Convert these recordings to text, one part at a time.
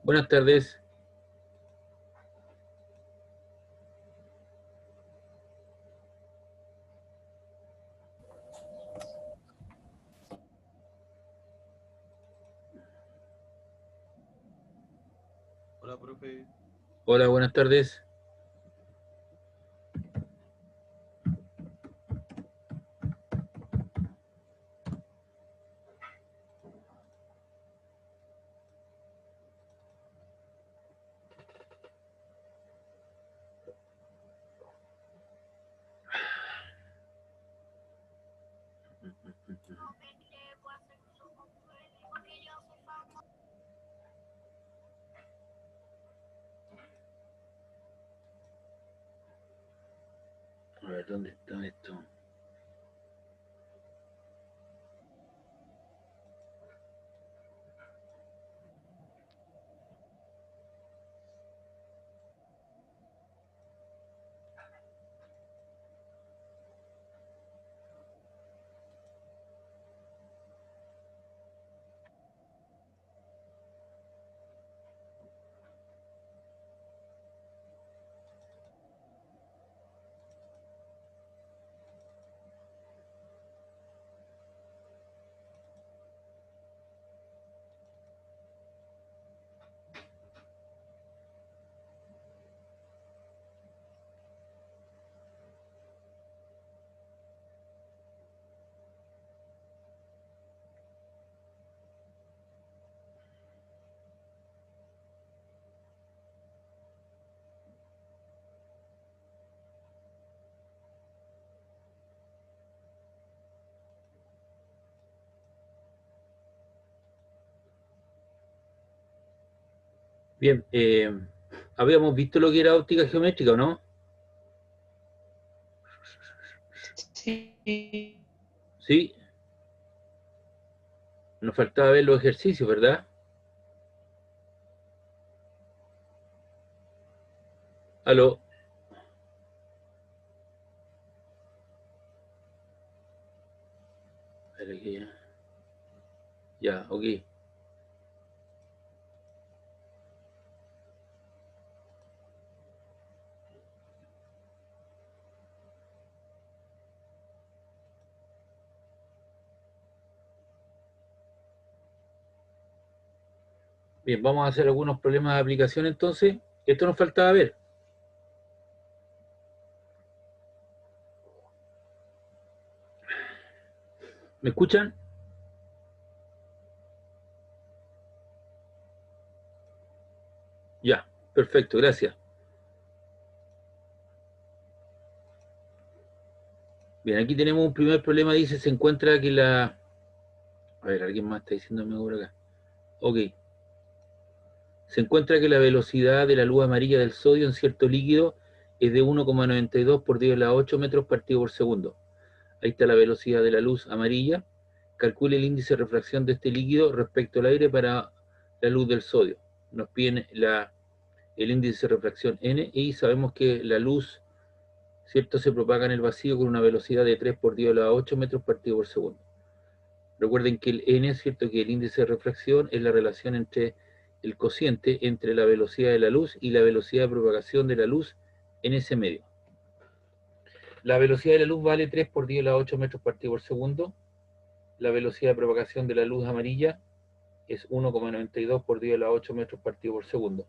Buenas tardes. Hola, profe. Hola, buenas tardes. A ver, ¿dónde está esto? Bien, habíamos visto lo que era óptica geométrica, ¿o no? Sí. Sí. Nos faltaba ver los ejercicios, ¿verdad? Aló. Espera que ya. Ya, ok. Bien, vamos a hacer algunos problemas de aplicación entonces. Esto nos faltaba ver. ¿Me escuchan? Ya, perfecto, gracias. Bien, aquí tenemos un primer problema, dice, se encuentra que la... A ver, alguien más está diciéndome por acá. Ok. Se encuentra que la velocidad de la luz amarilla del sodio en cierto líquido es de 1,92 por 10 a la 8 metros partido por segundo. Ahí está la velocidad de la luz amarilla. Calcule el índice de refracción de este líquido respecto al aire para la luz del sodio. Nos piden el índice de refracción N y sabemos que la luz, ¿cierto?, se propaga en el vacío con una velocidad de 3 por 10 a la 8 metros partido por segundo. Recuerden que el N, ¿cierto?, que el índice de refracción es la relación entre el cociente entre la velocidad de la luz y la velocidad de propagación de la luz en ese medio. La velocidad de la luz vale 3 por 10 a la 8 metros partido por segundo. La velocidad de propagación de la luz amarilla es 1,92 por 10 a la 8 metros partido por segundo.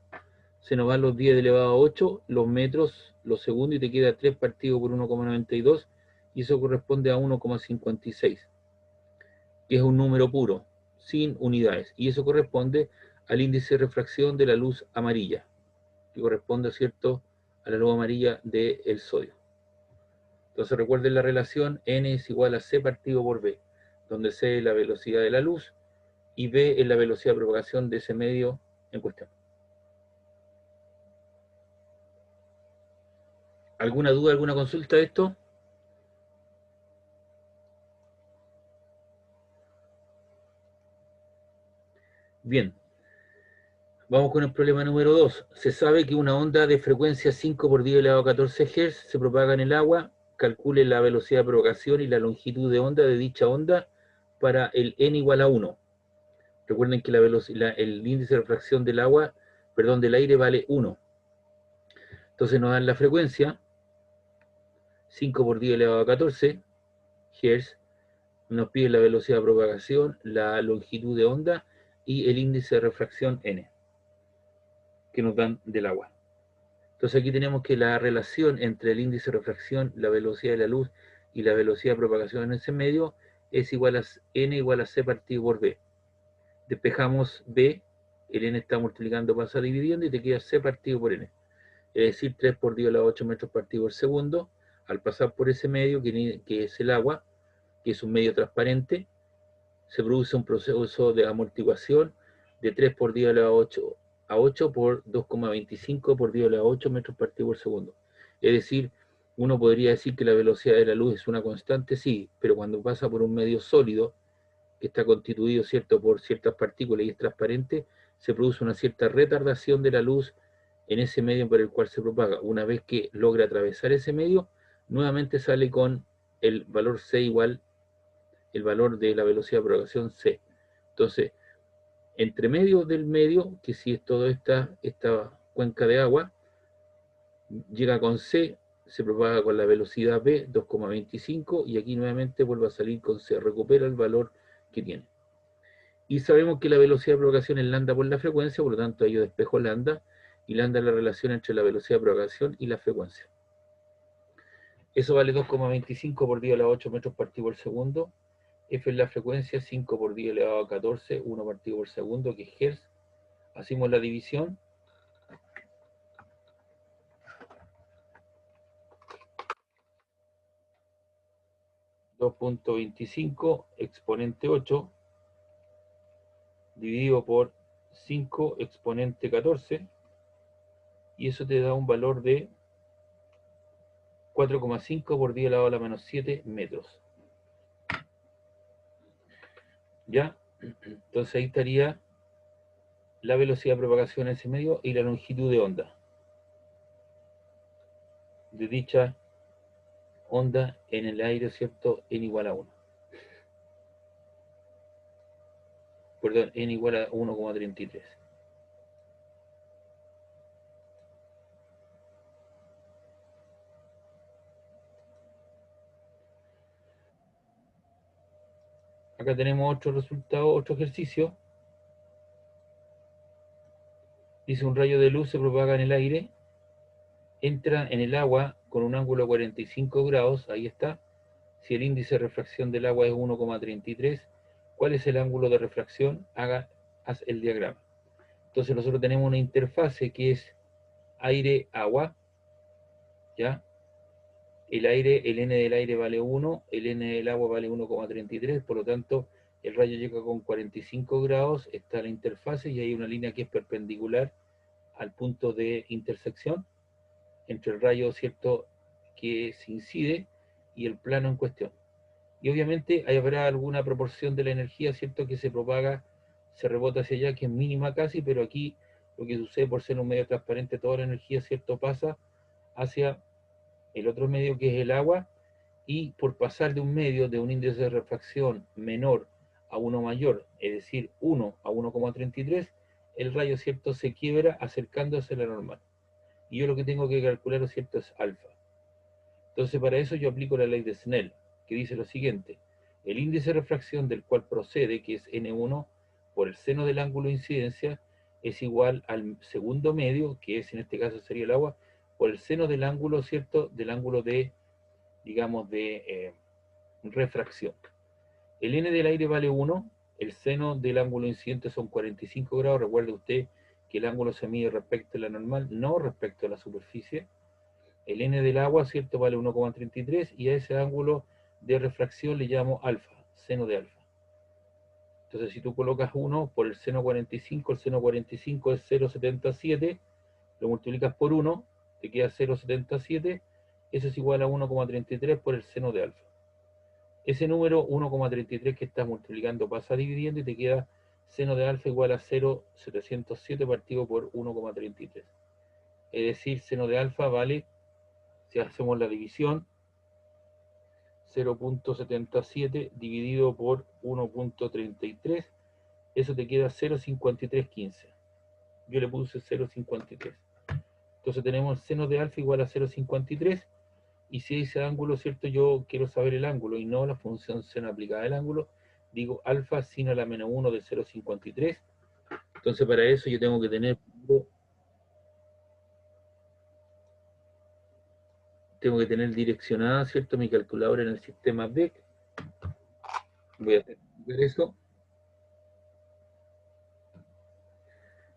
Se nos van los 10 elevado a 8, los metros, los segundos, y te queda 3 partido por 1,92, y eso corresponde a 1,56, que es un número puro, sin unidades, y eso corresponde al índice de refracción de la luz amarilla, que corresponde, ¿cierto?, a la luz amarilla del sodio. Entonces recuerden la relación N es igual a C partido por B, donde C es la velocidad de la luz y B es la velocidad de propagación de ese medio en cuestión. ¿Alguna duda, alguna consulta de esto? Bien. Vamos con el problema número 2. Se sabe que una onda de frecuencia 5 por 10 elevado a 14 Hz se propaga en el agua. Calcule la velocidad de propagación y la longitud de onda de dicha onda para el n igual a 1. Recuerden que el índice de refracción del agua, perdón, del aire vale 1. Entonces nos dan la frecuencia, 5 por 10 elevado a 14 Hz, nos pide la velocidad de propagación, la longitud de onda y el índice de refracción n, que nos dan del agua. Entonces aquí tenemos que la relación entre el índice de refracción, la velocidad de la luz y la velocidad de propagación en ese medio es igual a n igual a c partido por b. Despejamos b, el n está multiplicando, pasa dividiendo y te queda c partido por n. Es decir, 3 por 10 a la 8 metros partido por segundo. Al pasar por ese medio, que es el agua, que es un medio transparente, se produce un proceso de amortiguación de 3 por 10 a la 8 a 8 por 2,25 por 10 a la 8 metros partido por segundo. Es decir, uno podría decir que la velocidad de la luz es una constante, sí, pero cuando pasa por un medio sólido, que está constituido, ¿cierto?, por ciertas partículas y es transparente, se produce una cierta retardación de la luz en ese medio por el cual se propaga. Una vez que logra atravesar ese medio, nuevamente sale con el valor C igual, el valor de la velocidad de propagación C. Entonces, entre medio del medio, que si es toda esta cuenca de agua, llega con C, se propaga con la velocidad B, 2,25, y aquí nuevamente vuelve a salir con C, recupera el valor que tiene. Y sabemos que la velocidad de propagación es lambda por la frecuencia, por lo tanto yo despejo lambda, y lambda es la relación entre la velocidad de propagación y la frecuencia. Eso vale 2,25 por 10 a la 8 metros partido por segundo. F es la frecuencia, 5 por 10 elevado a 14, 1 partido por segundo, que es Hz. Hacemos la división. .25 exponente 8 dividido por 5 exponente 14, y eso te da un valor de 4,5 por 10 elevado a la menos 7 metros. ¿Ya? Entonces ahí estaría la velocidad de propagación en ese medio y la longitud de onda de dicha onda en el aire, ¿cierto?, n igual a 1. Perdón, n igual a 1,33. Acá tenemos otro resultado, otro ejercicio. Dice: un rayo de luz se propaga en el aire, entra en el agua con un ángulo de 45 grados, ahí está. Si el índice de refracción del agua es 1,33, ¿cuál es el ángulo de refracción? Haz el diagrama. Entonces nosotros tenemos una interfase que es aire-agua, ¿ya? El n del aire vale 1, el n del agua vale 1,33, por lo tanto el rayo llega con 45 grados, está la interfase y hay una línea que es perpendicular al punto de intersección entre el rayo, ¿cierto?, que se incide y el plano en cuestión. Y obviamente habrá alguna proporción de la energía, ¿cierto?, que se propaga, se rebota hacia allá, que es mínima casi, pero aquí lo que sucede por ser un medio transparente, toda la energía, ¿cierto?, pasa hacia el otro medio que es el agua, y por pasar de un medio de un índice de refracción menor a uno mayor, es decir, 1 a 1,33, el rayo, ¿cierto?, se quiebra acercándose a la normal. Y yo lo que tengo que calcular, ¿cierto?, es alfa. Entonces para eso yo aplico la ley de Snell, que dice lo siguiente: el índice de refracción del cual procede, que es N1 por el seno del ángulo de incidencia, es igual al segundo medio, que es en este caso sería el agua, por el seno del ángulo, ¿cierto?, del ángulo de, digamos, de refracción. El n del aire vale 1, el seno del ángulo incidente son 45 grados, recuerde usted que el ángulo se mide respecto a la normal, no respecto a la superficie. El n del agua, ¿cierto?, vale 1,33 y a ese ángulo de refracción le llamo alfa, seno de alfa. Entonces si tú colocas 1 por el seno 45, el seno 45 es 0,77, lo multiplicas por 1, te queda 0,77, eso es igual a 1,33 por el seno de alfa. Ese número 1,33 que estás multiplicando pasa dividiendo y te queda seno de alfa igual a 0,707 partido por 1,33. Es decir, seno de alfa vale, si hacemos la división, 0.77 dividido por 1.33, eso te queda 0.5315. Yo le puse 0.53. Entonces tenemos seno de alfa igual a 0.53, y si ese ángulo, ¿cierto? Yo quiero saber el ángulo y no la función seno aplicada al ángulo, digo alfa sin a la menos 1 de 0.53. Entonces para eso yo tengo que tener direccionada, ¿cierto?, mi calculadora en el sistema DEC. Voy a hacer eso.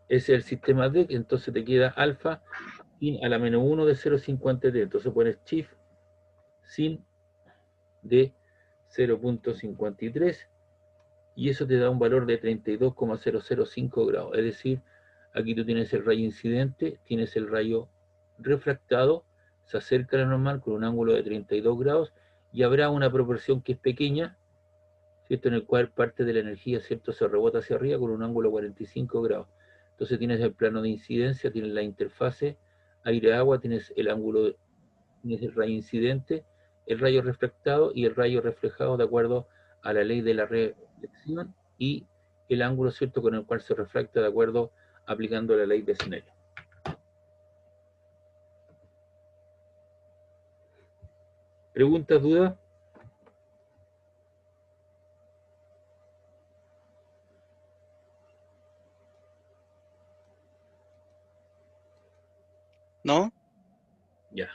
Ese es el sistema DEC, entonces te queda alfa sin a la menos 1 de 0.53. Entonces pones shift sin de 0.53 y eso te da un valor de 32,005 grados. Es decir, aquí tú tienes el rayo incidente, tienes el rayo refractado, se acerca a la normal con un ángulo de 32 grados y habrá una proporción que es pequeña, ¿cierto?, en el cual parte de la energía, ¿cierto?, se rebota hacia arriba con un ángulo de 45 grados. Entonces tienes el plano de incidencia, tienes la interfase aire-agua, tienes el ángulo, tienes el rayo incidente, el rayo refractado y el rayo reflejado de acuerdo a la ley de la reflexión y el ángulo, ¿cierto?, con el cual se refracta de acuerdo aplicando la ley de Snell. ¿Preguntas, dudas? ¿No? Ya.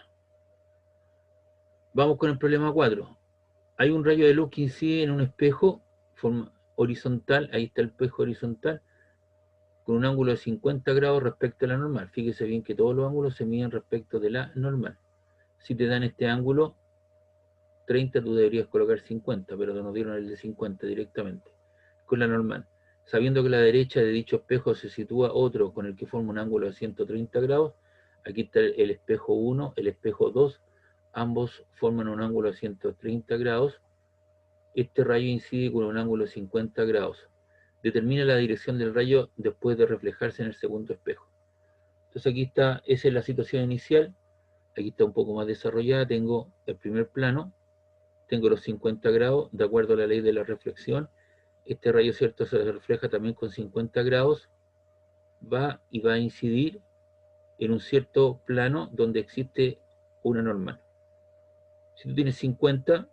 Vamos con el problema 4. Hay un rayo de luz que incide en un espejo forma horizontal, ahí está el espejo horizontal, con un ángulo de 50 grados respecto a la normal. Fíjese bien que todos los ángulos se miden respecto de la normal. Si te dan este ángulo 30, tú deberías colocar 50, pero nos dieron el de 50 directamente, con la normal. Sabiendo que a la derecha de dicho espejo se sitúa otro con el que forma un ángulo de 130 grados, aquí está el espejo 1, el espejo 2, ambos forman un ángulo de 130 grados. Este rayo incide con un ángulo de 50 grados. Determina la dirección del rayo después de reflejarse en el segundo espejo. Entonces aquí está, esa es la situación inicial. Aquí está un poco más desarrollada. Tengo el primer plano, tengo los 50 grados, de acuerdo a la ley de la reflexión. Este rayo, ¿cierto?, se refleja también con 50 grados, va a incidir en un cierto plano donde existe una normal. Si tú tienes 50,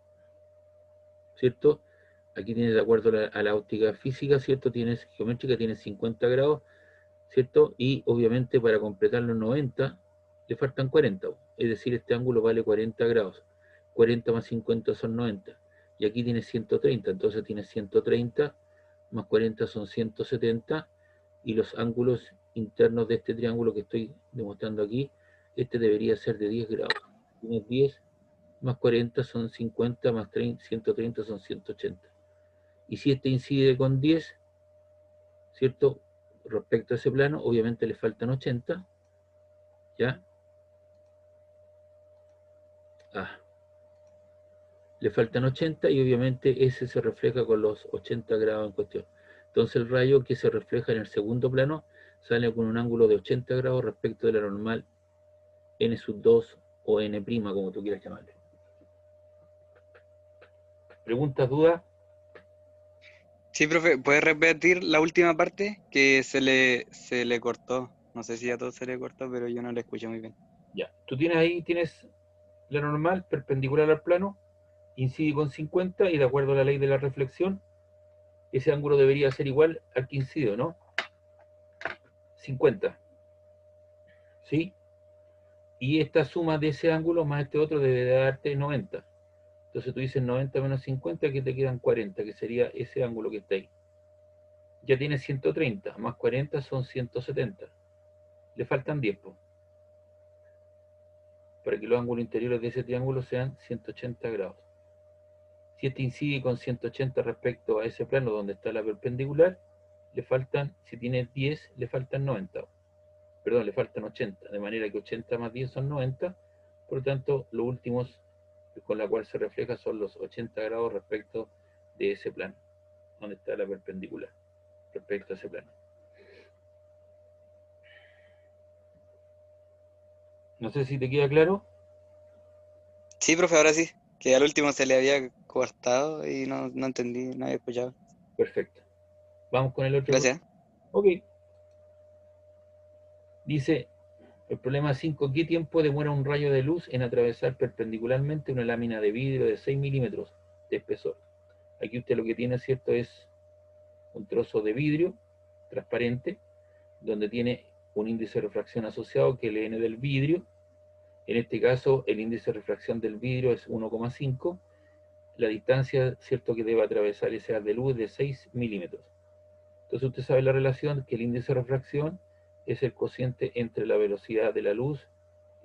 ¿cierto? Aquí tienes, de acuerdo a la óptica física, ¿cierto?, tienes geométrica, tienes 50 grados, ¿cierto? Y obviamente para completar los 90 le faltan 40, es decir, este ángulo vale 40 grados. 40 más 50 son 90. Y aquí tienes 130, entonces tienes 130 más 40 son 170, y los ángulos internos de este triángulo que estoy demostrando aquí, este debería ser de 10 grados. Tienes 10 más 40 son 50, más 130 son 180. Y si este incide con 10, ¿cierto?, respecto a ese plano, obviamente le faltan 80, ¿ya? Le faltan 80 y obviamente ese se refleja con los 80 grados en cuestión. Entonces el rayo que se refleja en el segundo plano sale con un ángulo de 80 grados respecto de la normal n sub 2 o n', como tú quieras llamarle. ¿Preguntas, dudas? Sí, profe, ¿puede repetir la última parte? Que se le cortó. No sé si a todos se le cortó, pero yo no le escuché muy bien. Ya. Tú tienes ahí, tienes la normal perpendicular al plano, incide con 50 y de acuerdo a la ley de la reflexión, ese ángulo debería ser igual al que incide, ¿no? 50. ¿Sí? Y esta suma de ese ángulo más este otro debe de darte 90. Entonces tú dices 90 menos 50, que te quedan 40, que sería ese ángulo que está ahí. Ya tienes 130, más 40 son 170. Le faltan 10, para que los ángulos interiores de ese triángulo sean 180 grados. Si este incide con 180 respecto a ese plano donde está la perpendicular, le faltan, si tiene 10, le faltan 90. Perdón, le faltan 80, de manera que 80 más 10 son 90. Por lo tanto, los últimos con la cual se refleja son los 80 grados respecto de ese plano, donde está la perpendicular, respecto a ese plano. No sé si te queda claro. Sí, profe, ahora sí. Que al último se le había cortado y no entendí, no había escuchado. Perfecto. Vamos con el otro problema. Gracias. Ok. Dice, el problema 5, ¿qué tiempo demora un rayo de luz en atravesar perpendicularmente una lámina de vidrio de 6 milímetros de espesor? Aquí usted lo que tiene, ¿cierto?, es un trozo de vidrio transparente, donde tiene un índice de refracción asociado, que es el N del vidrio. En este caso, el índice de refracción del vidrio es 1,5. La distancia, ¿cierto?, que debe atravesar ese haz de luz de 6 milímetros. Entonces usted sabe la relación, que el índice de refracción es el cociente entre la velocidad de la luz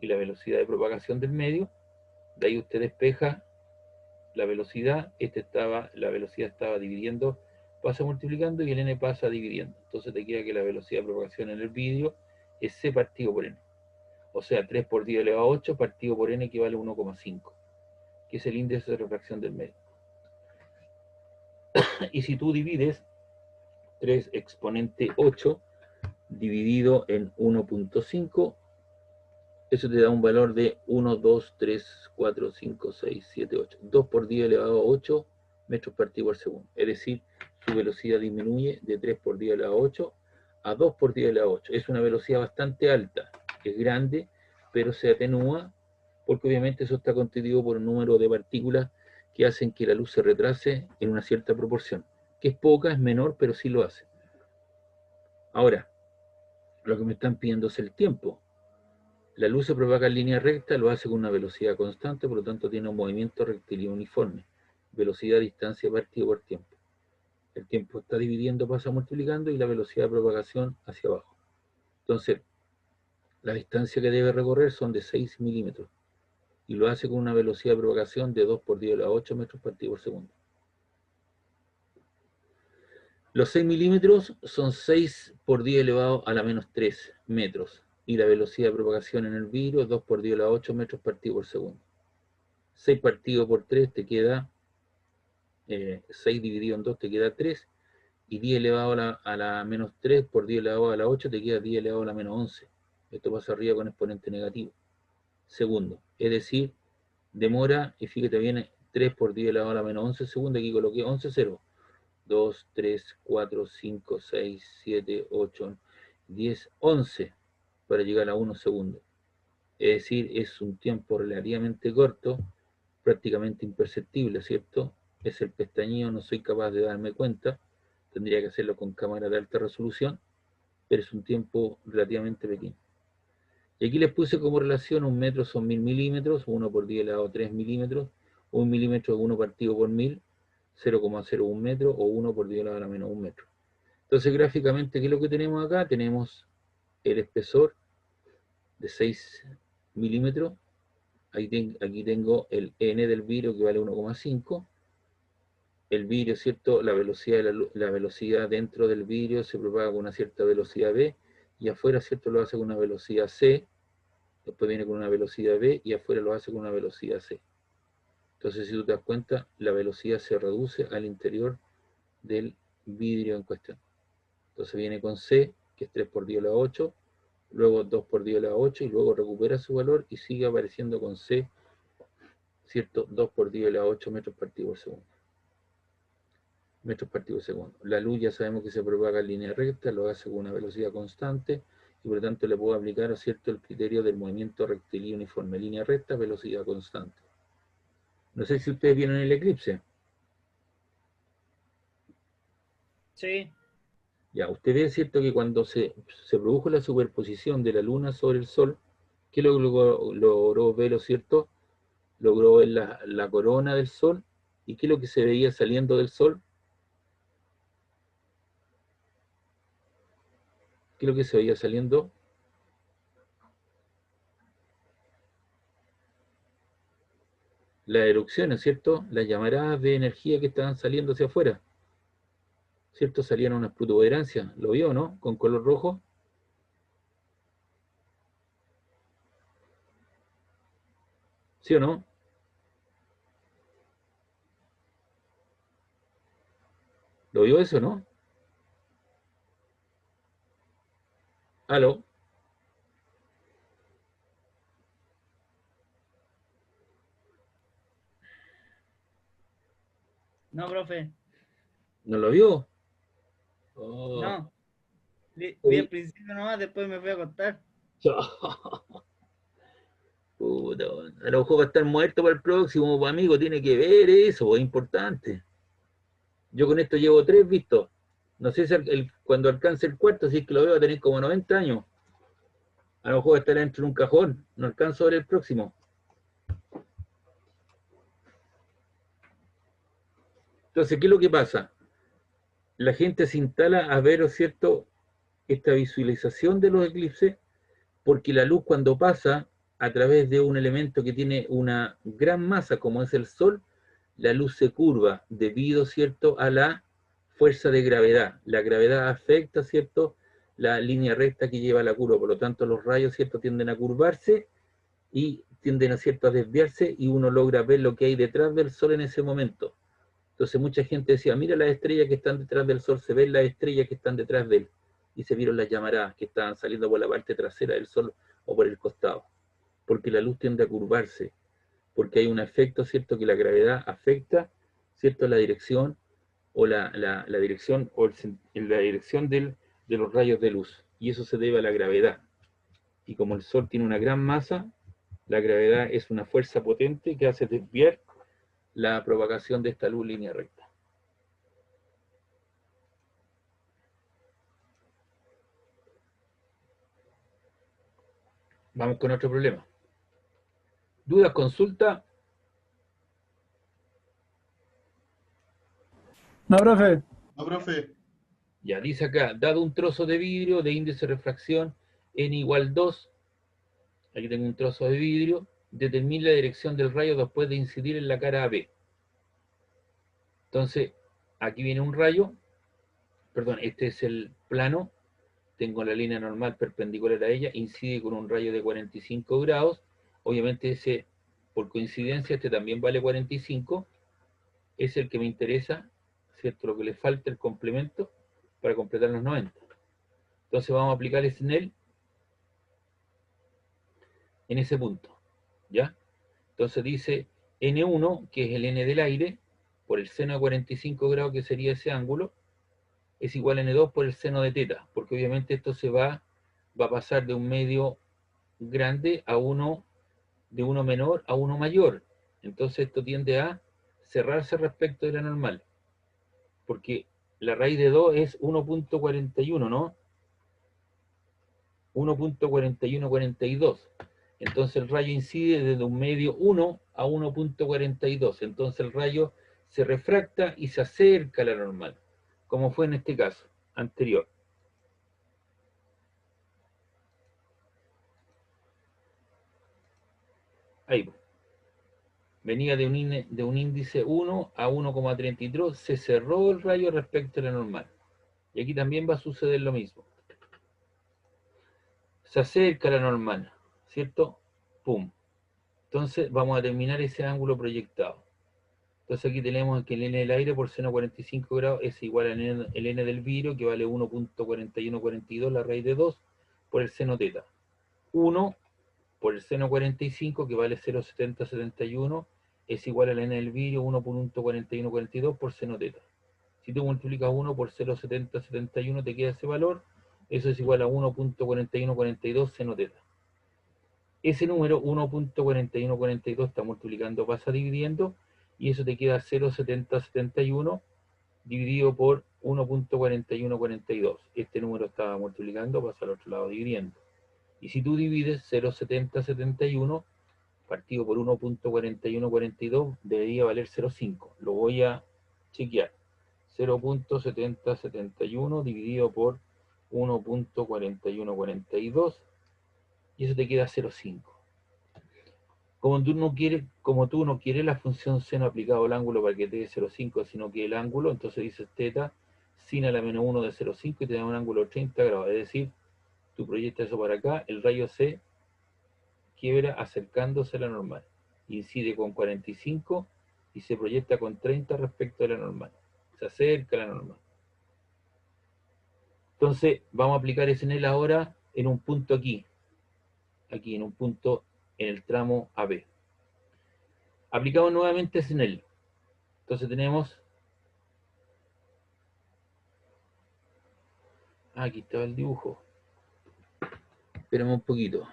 y la velocidad de propagación del medio. De ahí usted despeja la velocidad, la velocidad estaba dividiendo, pasa multiplicando y el n pasa dividiendo. Entonces te queda que la velocidad de propagación en el vidrio es c partido por n. O sea, 3 por 10 elevado a 8 partido por n equivale a 1,5, que es el índice de refracción del medio. Y si tú divides 3 exponente 8 dividido en 1,5, eso te da un valor de 1, 2, 3, 4, 5, 6, 7, 8. 2 por 10 elevado a 8 metros partido por segundo. Es decir, su velocidad disminuye de 3 por 10 elevado a 8 a 2 por 10 elevado a 8. Es una velocidad bastante alta, es grande, pero se atenúa porque obviamente eso está constituido por un número de partículas que hacen que la luz se retrase en una cierta proporción. Que es poca, es menor, pero sí lo hace. Ahora, lo que me están pidiendo es el tiempo. La luz se propaga en línea recta, lo hace con una velocidad constante, por lo tanto tiene un movimiento rectilíneo uniforme. Velocidad, distancia, partido por tiempo. El tiempo está dividiendo, pasa multiplicando, y la velocidad de propagación hacia abajo. Entonces, la distancia que debe recorrer son de 6 milímetros, y lo hace con una velocidad de propagación de 2 por 10 a 8 metros partido por segundo. Los 6 milímetros son 6 por 10 elevado a la menos 3 metros, y la velocidad de propagación en el vidrio es 2 por 10 elevado a 8 metros partido por segundo. 6 partido por 3 te queda 6 dividido en 2 te queda 3, y 10 elevado a la menos 3 por 10 elevado a la 8 te queda 10 elevado a la menos 11. Esto pasa arriba con exponente negativo. Segundo, es decir, demora, y fíjate bien, 3 por 10 elevado a la menos 11 segundos, aquí coloqué 11 ceros. 2, 3, 4, 5, 6, 7, 8, 10, 11 para llegar a 1 segundo. Es decir, es un tiempo relativamente corto, prácticamente imperceptible, ¿cierto? Es el pestañeo, no soy capaz de darme cuenta, tendría que hacerlo con cámara de alta resolución, pero es un tiempo relativamente pequeño. Y aquí les puse como relación: un metro son 1000 milímetros, 1 por 10 elevado a 3 milímetros, 1 milímetro es 1 partido por 1000, 0,01 metro, o 1 por 10 elevado a la menos 1 metro. Entonces, gráficamente, ¿qué es lo que tenemos acá? Tenemos el espesor de 6 milímetros. Aquí tengo el N del vidrio, que vale 1,5. El vidrio, ¿cierto? La velocidad dentro del vidrio se propaga con una cierta velocidad V, y afuera, ¿cierto?, lo hace con una velocidad C, después viene con una velocidad B, y afuera lo hace con una velocidad C. Entonces, si tú te das cuenta, la velocidad se reduce al interior del vidrio en cuestión. Entonces viene con C, que es 3 por 10 a la 8, luego 2 por 10 a la 8, y luego recupera su valor y sigue apareciendo con C, ¿cierto? 2 por 10 a la 8 metros partido por segundo. Metros partido por segundo. La luz ya sabemos que se propaga en línea recta, lo hace con una velocidad constante, y por lo tanto le puedo aplicar, ¿cierto?, el criterio del movimiento rectilíneo uniforme, línea recta, velocidad constante. No sé si ustedes vieron el eclipse. Sí, Ya, usted ve, ¿cierto?, que cuando se produjo la superposición de la luna sobre el sol, ¿qué logró ver, ¿cierto? Logró ver la corona del sol. ¿Y qué es lo que se veía saliendo del sol? ¿Qué es lo que se veía saliendo? Las erupciones, ¿cierto? Las llamaradas de energía que estaban saliendo hacia afuera, ¿cierto? Salían unas protuberancias, ¿lo vio, no? Con color rojo. ¿Sí o no? ¿Lo vio eso, no? ¿Aló? No, profe. ¿No lo vio? Oh. No. Vi al principio nomás, después me fui a acostar. Puta, a lo mejor va a estar muerto para el próximo, pues, amigo, tiene que ver eso, es importante. Yo con esto llevo 3 vistos. No sé si cuando alcance el cuarto, si es que lo veo, va a tener como 90 años. A lo mejor va a estar dentro de un cajón. No alcanzo a ver el próximo. Entonces, ¿qué es lo que pasa? La gente se instala a ver, ¿cierto?, esta visualización de los eclipses, porque la luz cuando pasa a través de un elemento que tiene una gran masa como es el Sol, la luz se curva debido, ¿cierto?, a la fuerza de gravedad. La gravedad afecta, ¿cierto?, la línea recta que lleva la curva, por lo tanto los rayos, ¿cierto?, tienden a curvarse y tienden, ¿cierto?, a desviarse y uno logra ver lo que hay detrás del Sol en ese momento. Entonces mucha gente decía, mira las estrellas que están detrás del Sol, se ven las estrellas que están detrás de él. Y se vieron las llamaradas que estaban saliendo por la parte trasera del Sol o por el costado. Porque la luz tiende a curvarse, porque hay un efecto, ¿cierto?, que la gravedad afecta, ¿cierto?, la dirección o la dirección o la dirección de los rayos de luz. Y eso se debe a la gravedad. Y como el Sol tiene una gran masa, la gravedad es una fuerza potente que hace desviar la propagación de esta luz en línea recta. Vamos con otro problema. ¿Dudas, consulta? No, profe. No, profe. Ya, dice acá, dado un trozo de vidrio de índice de refracción n igual 2, aquí tengo un trozo de vidrio, determine la dirección del rayo después de incidir en la cara AB. Entonces, aquí viene un rayo, perdón, este es el plano, tengo la línea normal perpendicular a ella, incide con un rayo de 45 grados, obviamente ese, por coincidencia, este también vale 45, es el que me interesa, ¿cierto? Lo que le falta, el complemento, para completar los 90. Entonces vamos a aplicar Snell en ese punto, ¿ya? Entonces dice N1, que es el N del aire, por el seno de 45 grados, que sería ese ángulo, es igual a N2 por el seno de teta, porque obviamente esto va a pasar de un medio grande a uno, de uno menor a uno mayor. Entonces esto tiende a cerrarse respecto de la normal, porque la raíz de 2 es 1.41, ¿no? 1.4142. Entonces el rayo incide desde un medio 1 a 1.42. Entonces el rayo se refracta y se acerca a la normal, como fue en este caso anterior. Ahí venía de un índice 1 a 1,32, se cerró el rayo respecto a la normal. Y aquí también va a suceder lo mismo. Se acerca a la normal, ¿cierto? Pum. Entonces vamos a terminar ese ángulo proyectado. Entonces aquí tenemos que el n del aire por seno 45 grados es igual al n del vidrio, que vale 1.4142, la raíz de 2, por el seno teta. 1 por el seno 45, que vale 0,7071, es igual al n del vidrio, 1.4142 por seno teta. Si tú multiplicas 1 por 0,7071, te queda ese valor, eso es igual a 1.4142 seno teta. Ese número, 1.4142, está multiplicando, pasa dividiendo, y eso te queda 0,7071 dividido por 1.4142. Este número estaba multiplicando, pasa al otro lado dividiendo. Y si tú divides 0,7071 partido por 1.4142, debería valer 0,5. Lo voy a chequear. 0.7071 dividido por 1.4142, y eso te queda 0,5. Como tú no quieres la función seno aplicado al ángulo para que te dé 0,5, sino que el ángulo, entonces dices teta sin a la menos 1 de 0,5 y te da un ángulo de 30 grados. Es decir, tú proyectas eso para acá, el rayo se quiebra acercándose a la normal. Incide con 45 y se proyecta con 30 respecto a la normal. Se acerca a la normal. Entonces, vamos a aplicar Snell ahora en un punto aquí. Aquí, en un punto en el tramo AB. Aplicamos nuevamente Snell. Entonces tenemos Aquí estaba el dibujo. Esperemos un poquito.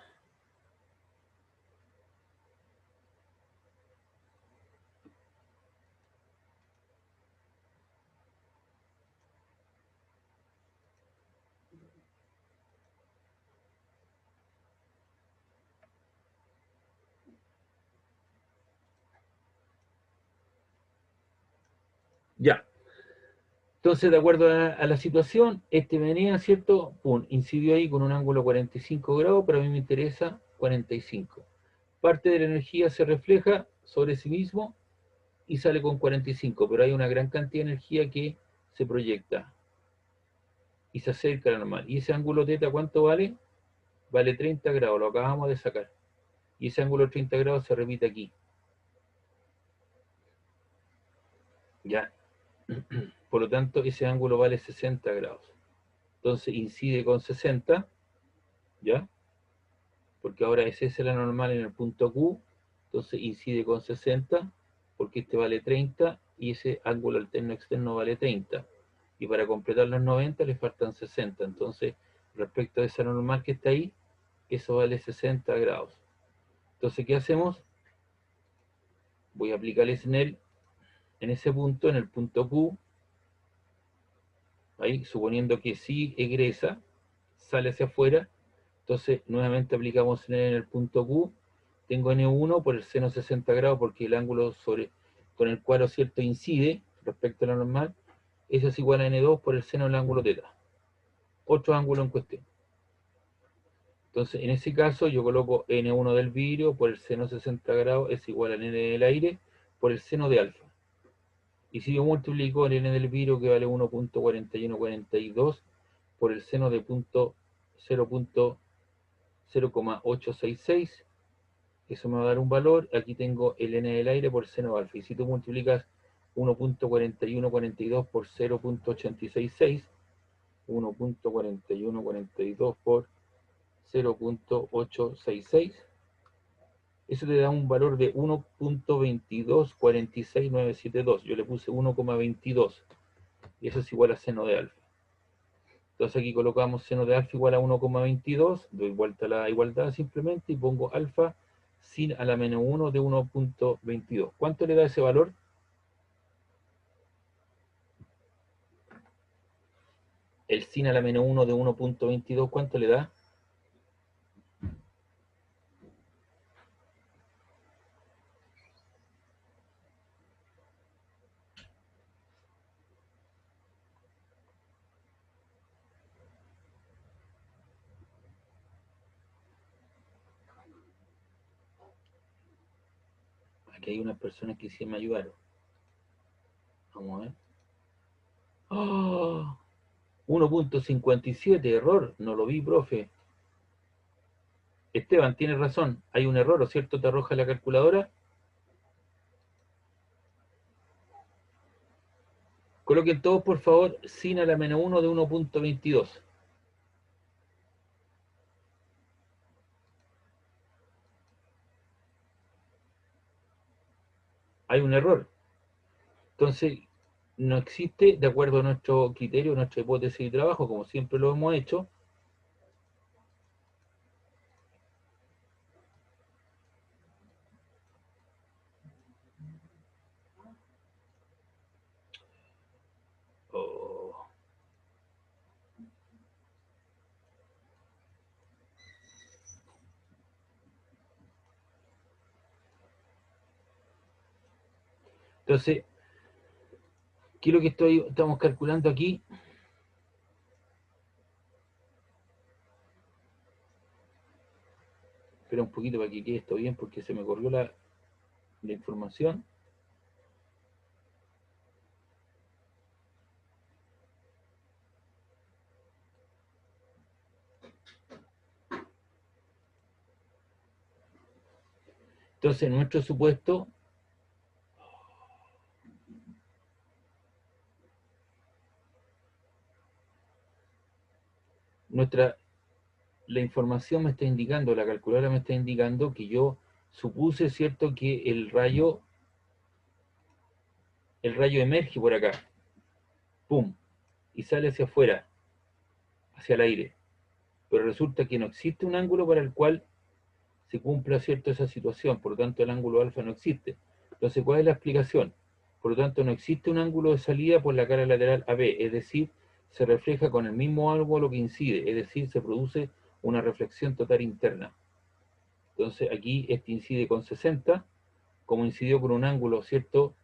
Ya. Entonces, de acuerdo a la situación, este venía, ¿cierto? Pum, incidió ahí con un ángulo 45 grados, pero a mí me interesa 45. Parte de la energía se refleja sobre sí mismo y sale con 45, pero hay una gran cantidad de energía que se proyecta y se acerca a la normal. ¿Y ese ángulo teta cuánto vale? Vale 30 grados, lo acabamos de sacar. Y ese ángulo de 30 grados se repite aquí. Ya. Por lo tanto, ese ángulo vale 60 grados. Entonces incide con 60, ¿ya? Porque ahora es esa la normal en el punto Q, entonces incide con 60, porque este vale 30 y ese ángulo alterno externo vale 30. Y para completar los 90 le faltan 60. Entonces, respecto a esa normal que está ahí, eso vale 60 grados. Entonces, ¿qué hacemos? Voy a aplicarles en ese punto, en el punto Q, ahí, suponiendo que sí egresa, sale hacia afuera, entonces nuevamente aplicamos en el punto Q, tengo N1 por el seno 60 grados, porque el ángulo con el cual, ¿cierto?, incide respecto a la normal, eso es igual a N2 por el seno del ángulo teta, otro ángulo en cuestión. Entonces, en ese caso, yo coloco N1 del vidrio por el seno 60 grados es igual a N del aire por el seno de alfa. Y si yo multiplico el N del vidrio, que vale 1.4142, por el seno de 0.866, eso me va a dar un valor. Aquí tengo el N del aire por seno alfa. Y si tú multiplicas 1.4142 por 0.866, 1.4142 por 0.866, eso te da un valor de 1.2246972. Yo le puse 1,22 y eso es igual a seno de alfa. Entonces aquí colocamos seno de alfa igual a 1,22, doy vuelta a la igualdad simplemente y pongo alfa sin a la menos 1 de 1.22. ¿Cuánto le da ese valor? El sin a la menos 1 de 1.22, ¿cuánto le da? Aquí hay unas personas que sí me ayudaron. Vamos a ver. ¡Oh! 1.57, error. No lo vi, profe. Esteban, tienes razón. Hay un error, ¿o cierto? Te arroja la calculadora. Coloquen todos, por favor, sin a la menos 1 de 1.22. Hay un error. Entonces, no existe, de acuerdo a nuestro criterio, nuestra hipótesis de trabajo, como siempre lo hemos hecho. Oh. Entonces, ¿qué es lo que estamos calculando aquí? Espera un poquito para que quede esto bien, porque se me corrió la información. Entonces, en nuestro supuesto, la información me está indicando, la calculadora me está indicando que yo supuse, ¿cierto?, que el rayo emerge por acá, pum, y sale hacia afuera, hacia el aire. Pero resulta que no existe un ángulo para el cual se cumpla, ¿cierto?, esa situación. Por lo tanto, el ángulo alfa no existe. Entonces, ¿cuál es la explicación? Por lo tanto, no existe un ángulo de salida por la cara lateral AB, es decir, se refleja con el mismo ángulo que incide, es decir, se produce una reflexión total interna. Entonces, aquí este incide con 60, como incidió con un ángulo, ¿cierto?,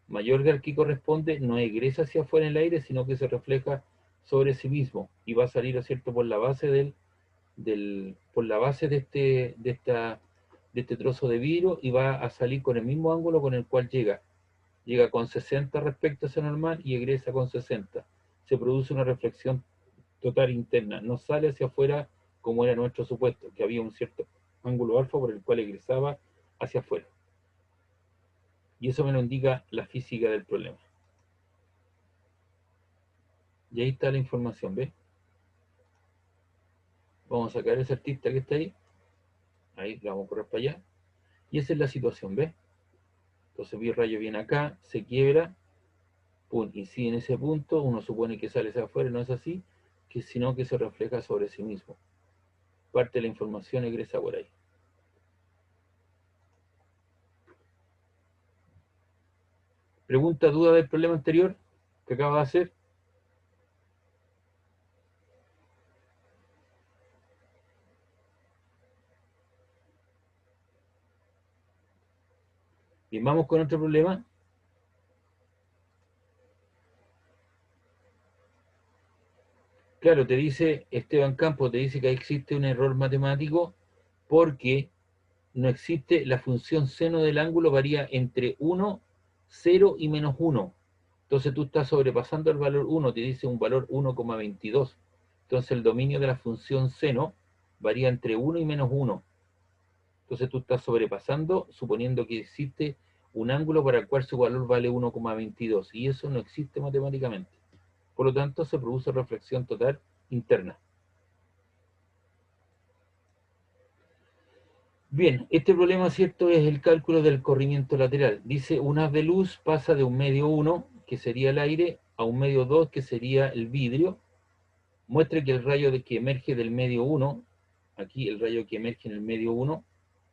mayor que al que corresponde, no egresa hacia afuera en el aire, sino que se refleja sobre sí mismo y va a salir, ¿cierto?, por la base por la base de este trozo de vidrio y va a salir con el mismo ángulo con el cual llega. Llega con 60 respecto a ese normal y egresa con 60. Se produce una reflexión total interna, no sale hacia afuera como era nuestro supuesto, que había un cierto ángulo alfa por el cual egresaba hacia afuera. Y eso me lo indica la física del problema. Y ahí está la información, ¿ves? Vamos a sacar ese artista que está ahí. Ahí, la vamos a correr para allá. Y esa es la situación, ¿ves? Entonces el rayo viene acá, se quiebra, pum, incide en ese punto, uno supone que sale hacia afuera, no es así, sino que se refleja sobre sí mismo. Parte de la información egresa por ahí. ¿Pregunta, duda del problema anterior que acaba de hacer? Bien, vamos con otro problema. Claro, te dice Esteban Campos, te dice que existe un error matemático porque no existe, la función seno del ángulo varía entre 1, 0 y menos 1. Entonces tú estás sobrepasando el valor 1, te dice un valor 1,22. Entonces el dominio de la función seno varía entre 1 y menos 1. Entonces tú estás sobrepasando, suponiendo que existe un ángulo para el cual su valor vale 1,22. Y eso no existe matemáticamente. Por lo tanto, se produce reflexión total interna. Bien, este problema, ¿cierto?, es el cálculo del corrimiento lateral. Dice, un haz de luz pasa de un medio 1, que sería el aire, a un medio 2, que sería el vidrio. Muestra que el rayo que emerge del medio 1, aquí el rayo que emerge en el medio 1,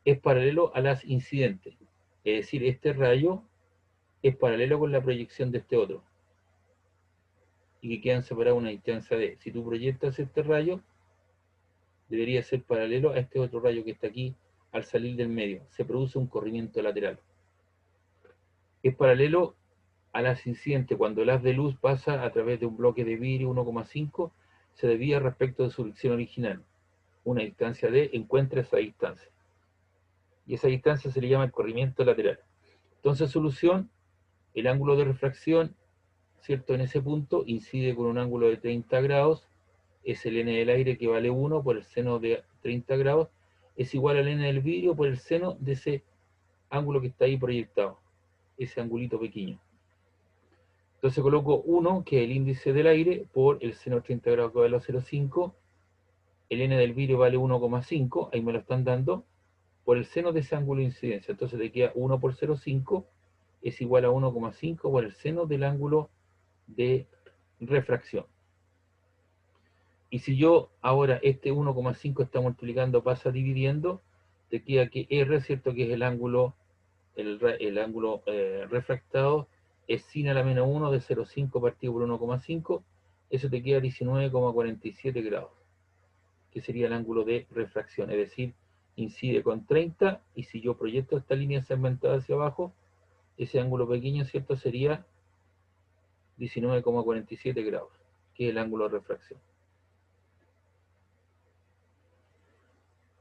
es paralelo a las incidentes. Es decir, este rayo es paralelo con la proyección de este otro. Y que quedan separados a una distancia de. Si tú proyectas este rayo, debería ser paralelo a este otro rayo que está aquí al salir del medio. Se produce un corrimiento lateral. Es paralelo a las incidentes. Cuando el haz de luz pasa a través de un bloque de vidrio 1,5, se desvía respecto de su dirección original. Una distancia D encuentra esa distancia. Y esa distancia se le llama el corrimiento lateral. Entonces, solución, el ángulo de refracción, ¿cierto?, en ese punto incide con un ángulo de 30 grados, es el n del aire que vale 1 por el seno de 30 grados, es igual al n del vidrio por el seno de ese ángulo que está ahí proyectado, ese angulito pequeño. Entonces coloco 1, que es el índice del aire, por el seno de 30 grados que vale 0,5, el n del vidrio vale 1,5, ahí me lo están dando, por el seno de ese ángulo de incidencia. Entonces te queda 1 por 0,5 es igual a 1,5 por el seno del ángulo de refracción. Y si yo ahora este 1,5 está multiplicando, pasa dividiendo, te queda que R, ¿cierto?, que es el ángulo, refractado, es sin a la menos 1 de 0,5 partido por 1,5, eso te queda 19,47 grados, que sería el ángulo de refracción, es decir, incide con 30, y si yo proyecto esta línea segmentada hacia abajo, ese ángulo pequeño, ¿cierto?, sería 19,47 grados, que es el ángulo de refracción.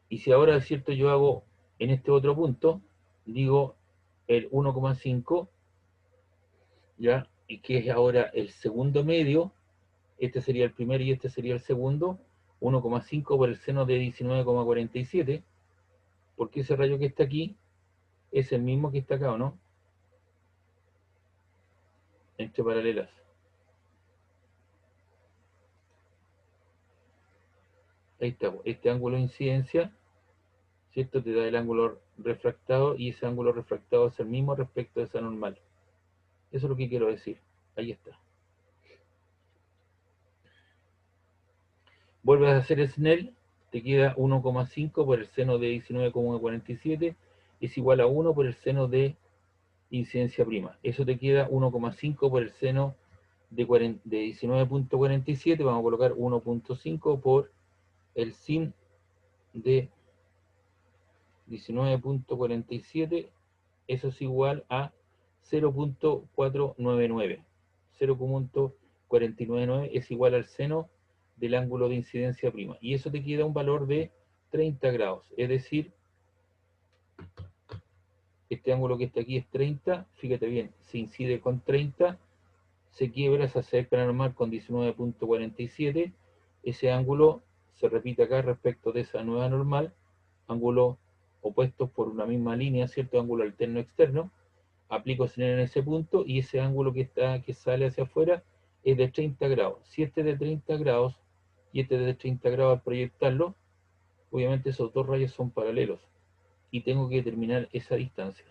Y si ahora, ¿cierto?, yo hago en este otro punto, digo el 1,5, ¿ya? Y que es ahora el segundo medio, este sería el primero y este sería el segundo, 1,5 por el seno de 19,47, porque ese rayo que está aquí es el mismo que está acá, ¿o no? Entre paralelas. Ahí está, este ángulo de incidencia, ¿cierto?, te da el ángulo refractado, y ese ángulo refractado es el mismo respecto de esa normal. Eso es lo que quiero decir. Ahí está. Vuelves a hacer Snell, te queda 1,5 por el seno de 19,47 es igual a 1 por el seno de incidencia prima. Eso te queda 1,5 por el seno de 19,47. Vamos a colocar 1,5 por el sin de 19,47. Eso es igual a 0,499. 0,499 es igual al seno del ángulo de incidencia prima. Y eso te queda un valor de 30 grados. Es decir, este ángulo que está aquí es 30. Fíjate bien, se incide con 30, se quiebra, se acerca normal con 19,47. Ese ángulo se repite acá respecto de esa nueva normal. Ángulos opuestos por una misma línea, ¿cierto? Ángulo alterno externo. Aplico señal en ese punto y ese ángulo que sale hacia afuera es de 30 grados. Si este es de 30 grados y este es de 30 grados al proyectarlo, obviamente esos dos rayos son paralelos y tengo que determinar esa distancia.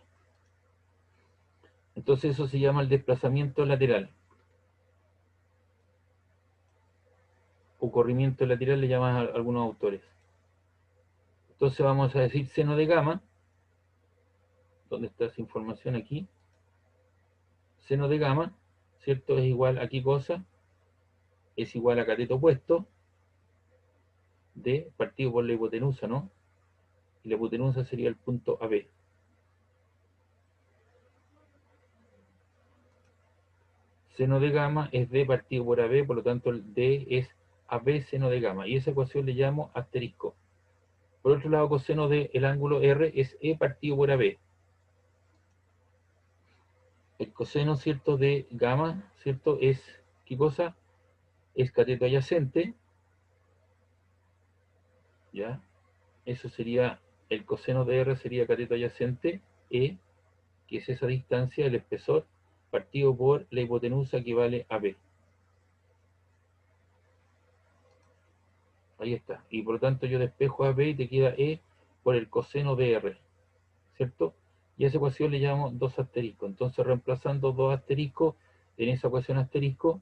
Entonces eso se llama el desplazamiento lateral o corrimiento lateral, le llaman a algunos autores. Entonces vamos a decir seno de gamma. ¿Dónde está esa información? Aquí. Seno de gamma, ¿cierto? Es igual a qué cosa? Es igual a cateto opuesto de partido por la hipotenusa, ¿no? Y la hipotenusa sería el punto AB. Seno de gamma es D partido por AB, por lo tanto el D es AB seno de gamma. Y esa ecuación le llamo asterisco. Por otro lado, coseno del ángulo R es E partido por AB. El coseno, ¿cierto?, de gamma, ¿cierto?, es, ¿qué cosa? Es cateto adyacente, ¿ya? Eso sería, el coseno de R sería cateto adyacente, E, que es esa distancia, el espesor, partido por la hipotenusa equivale a B. Ahí está. Y por lo tanto yo despejo a B y te queda E por el coseno de R, ¿cierto? Y a esa ecuación le llamo 2 asteriscos. Entonces reemplazando 2 asteriscos en esa ecuación asterisco,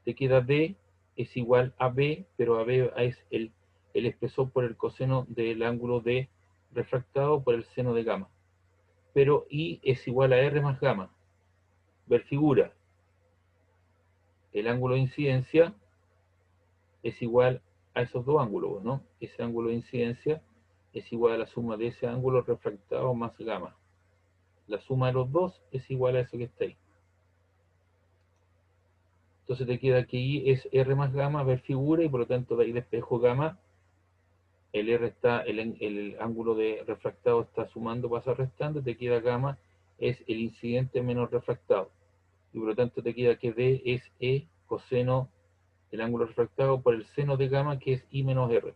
te queda D es igual a B, pero a B es el espesor por el coseno del ángulo de refractado por el seno de gamma. Pero I es igual a R más gamma. Ver figura. El ángulo de incidencia es igual a esos dos ángulos, ¿no? Ese ángulo de incidencia es igual a la suma de ese ángulo refractado más gamma. La suma de los dos es igual a eso que está ahí. Entonces te queda que I es R más gamma, ver figura, y por lo tanto de ahí despejo gamma. El R está, el ángulo de refractado está sumando, pasa restando, te queda gamma, es el incidente menos refractado. Y por lo tanto te queda que D es E coseno el ángulo refractado por el seno de gamma, que es I menos R.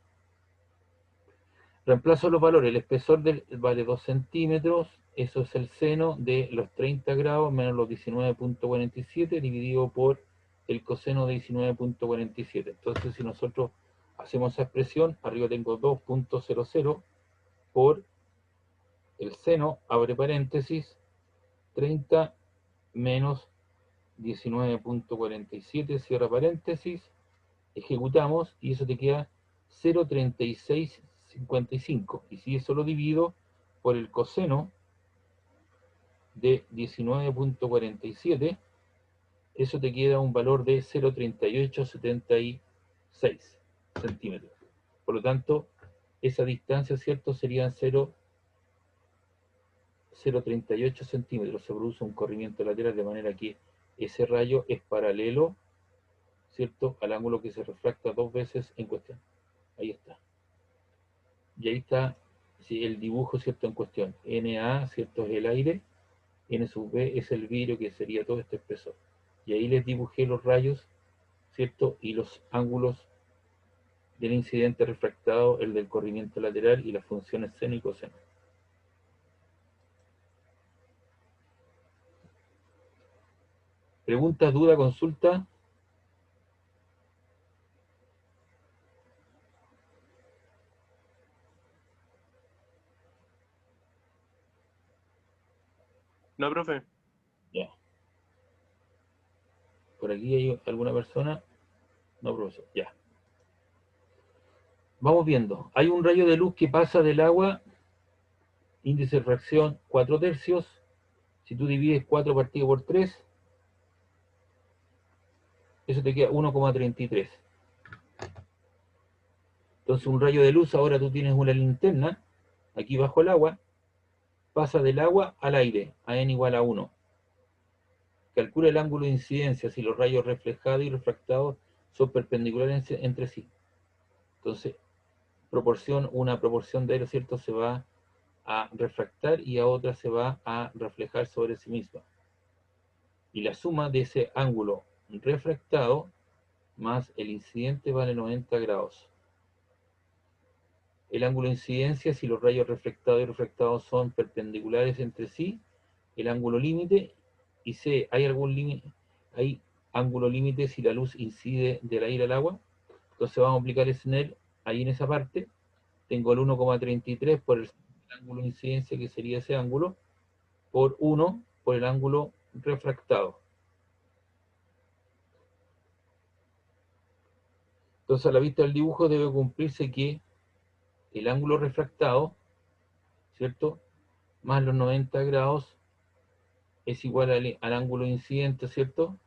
Reemplazo los valores, el espesor vale 2 centímetros, eso es el seno de los 30 grados menos los 19,47 dividido por el coseno de 19,47. Entonces si nosotros hacemos esa expresión, arriba tengo 2,00 por el seno, abre paréntesis, 30 menos 19,47, cierra paréntesis, ejecutamos y eso te queda 0,3655. Y si eso lo divido por el coseno de 19,47, eso te queda un valor de 0,3876 centímetros. Por lo tanto, esa distancia, ¿cierto?, serían 0,38 centímetros. Se produce un corrimiento lateral de manera que ese rayo es paralelo, ¿cierto?, al ángulo que se refracta dos veces en cuestión. Ahí está. Y ahí está, sí, el dibujo, ¿cierto?, en cuestión. NA, ¿cierto?, es el aire. N sub B es el vidrio, que sería todo este espesor. Y ahí les dibujé los rayos, ¿cierto?, y los ángulos del incidente refractado, el del corrimiento lateral y las funciones seno y coseno. ¿Pregunta, duda, consulta? No, profe. Ya. ¿Por aquí hay alguna persona? No, profesor. Ya. Vamos viendo. Hay un rayo de luz que pasa del agua, índice de refracción 4/3. Si tú divides 4 partido por 3, eso te queda 1,33. Entonces un rayo de luz, ahora tú tienes una linterna, aquí bajo el agua, pasa del agua al aire, a n igual a 1. Calcula el ángulo de incidencia si los rayos reflejados y refractados son perpendiculares entre sí. Entonces, una proporción de ellos, ¿cierto?, se va a refractar y a otra se va a reflejar sobre sí misma. Y la suma de ese ángulo refractado más el incidente vale 90 grados. El ángulo de incidencia, si los rayos reflectados y refractados son perpendiculares entre sí, el ángulo límite, y C, ¿hay algún límite? Hay ángulo límite si la luz incide del aire al agua. Entonces vamos a aplicar ese SNEL ahí en esa parte. Tengo el 1,33 por el ángulo de incidencia, que sería ese ángulo, por 1 por el ángulo refractado. Entonces a la vista del dibujo debe cumplirse que el ángulo refractado, ¿cierto?, más los 90 grados es igual al ángulo incidente, ¿cierto?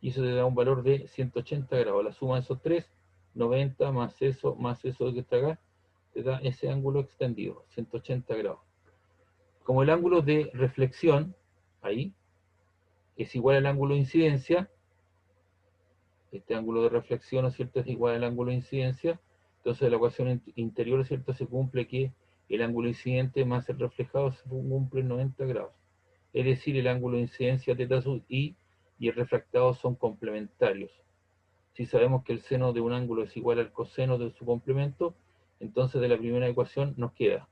Y eso te da un valor de 180 grados. La suma de esos tres, 90 más eso que está acá, te da ese ángulo extendido, 180 grados. Como el ángulo de reflexión, ahí, es igual al ángulo de incidencia, este ángulo de reflexión, ¿no es cierto?, es igual al ángulo de incidencia, entonces la ecuación interior, ¿cierto?, se cumple que el ángulo incidente más el reflejado se cumple en 90 grados. Es decir, el ángulo de incidencia θ sub i y el refractado son complementarios. Si sabemos que el seno de un ángulo es igual al coseno de su complemento, entonces de la primera ecuación nos queda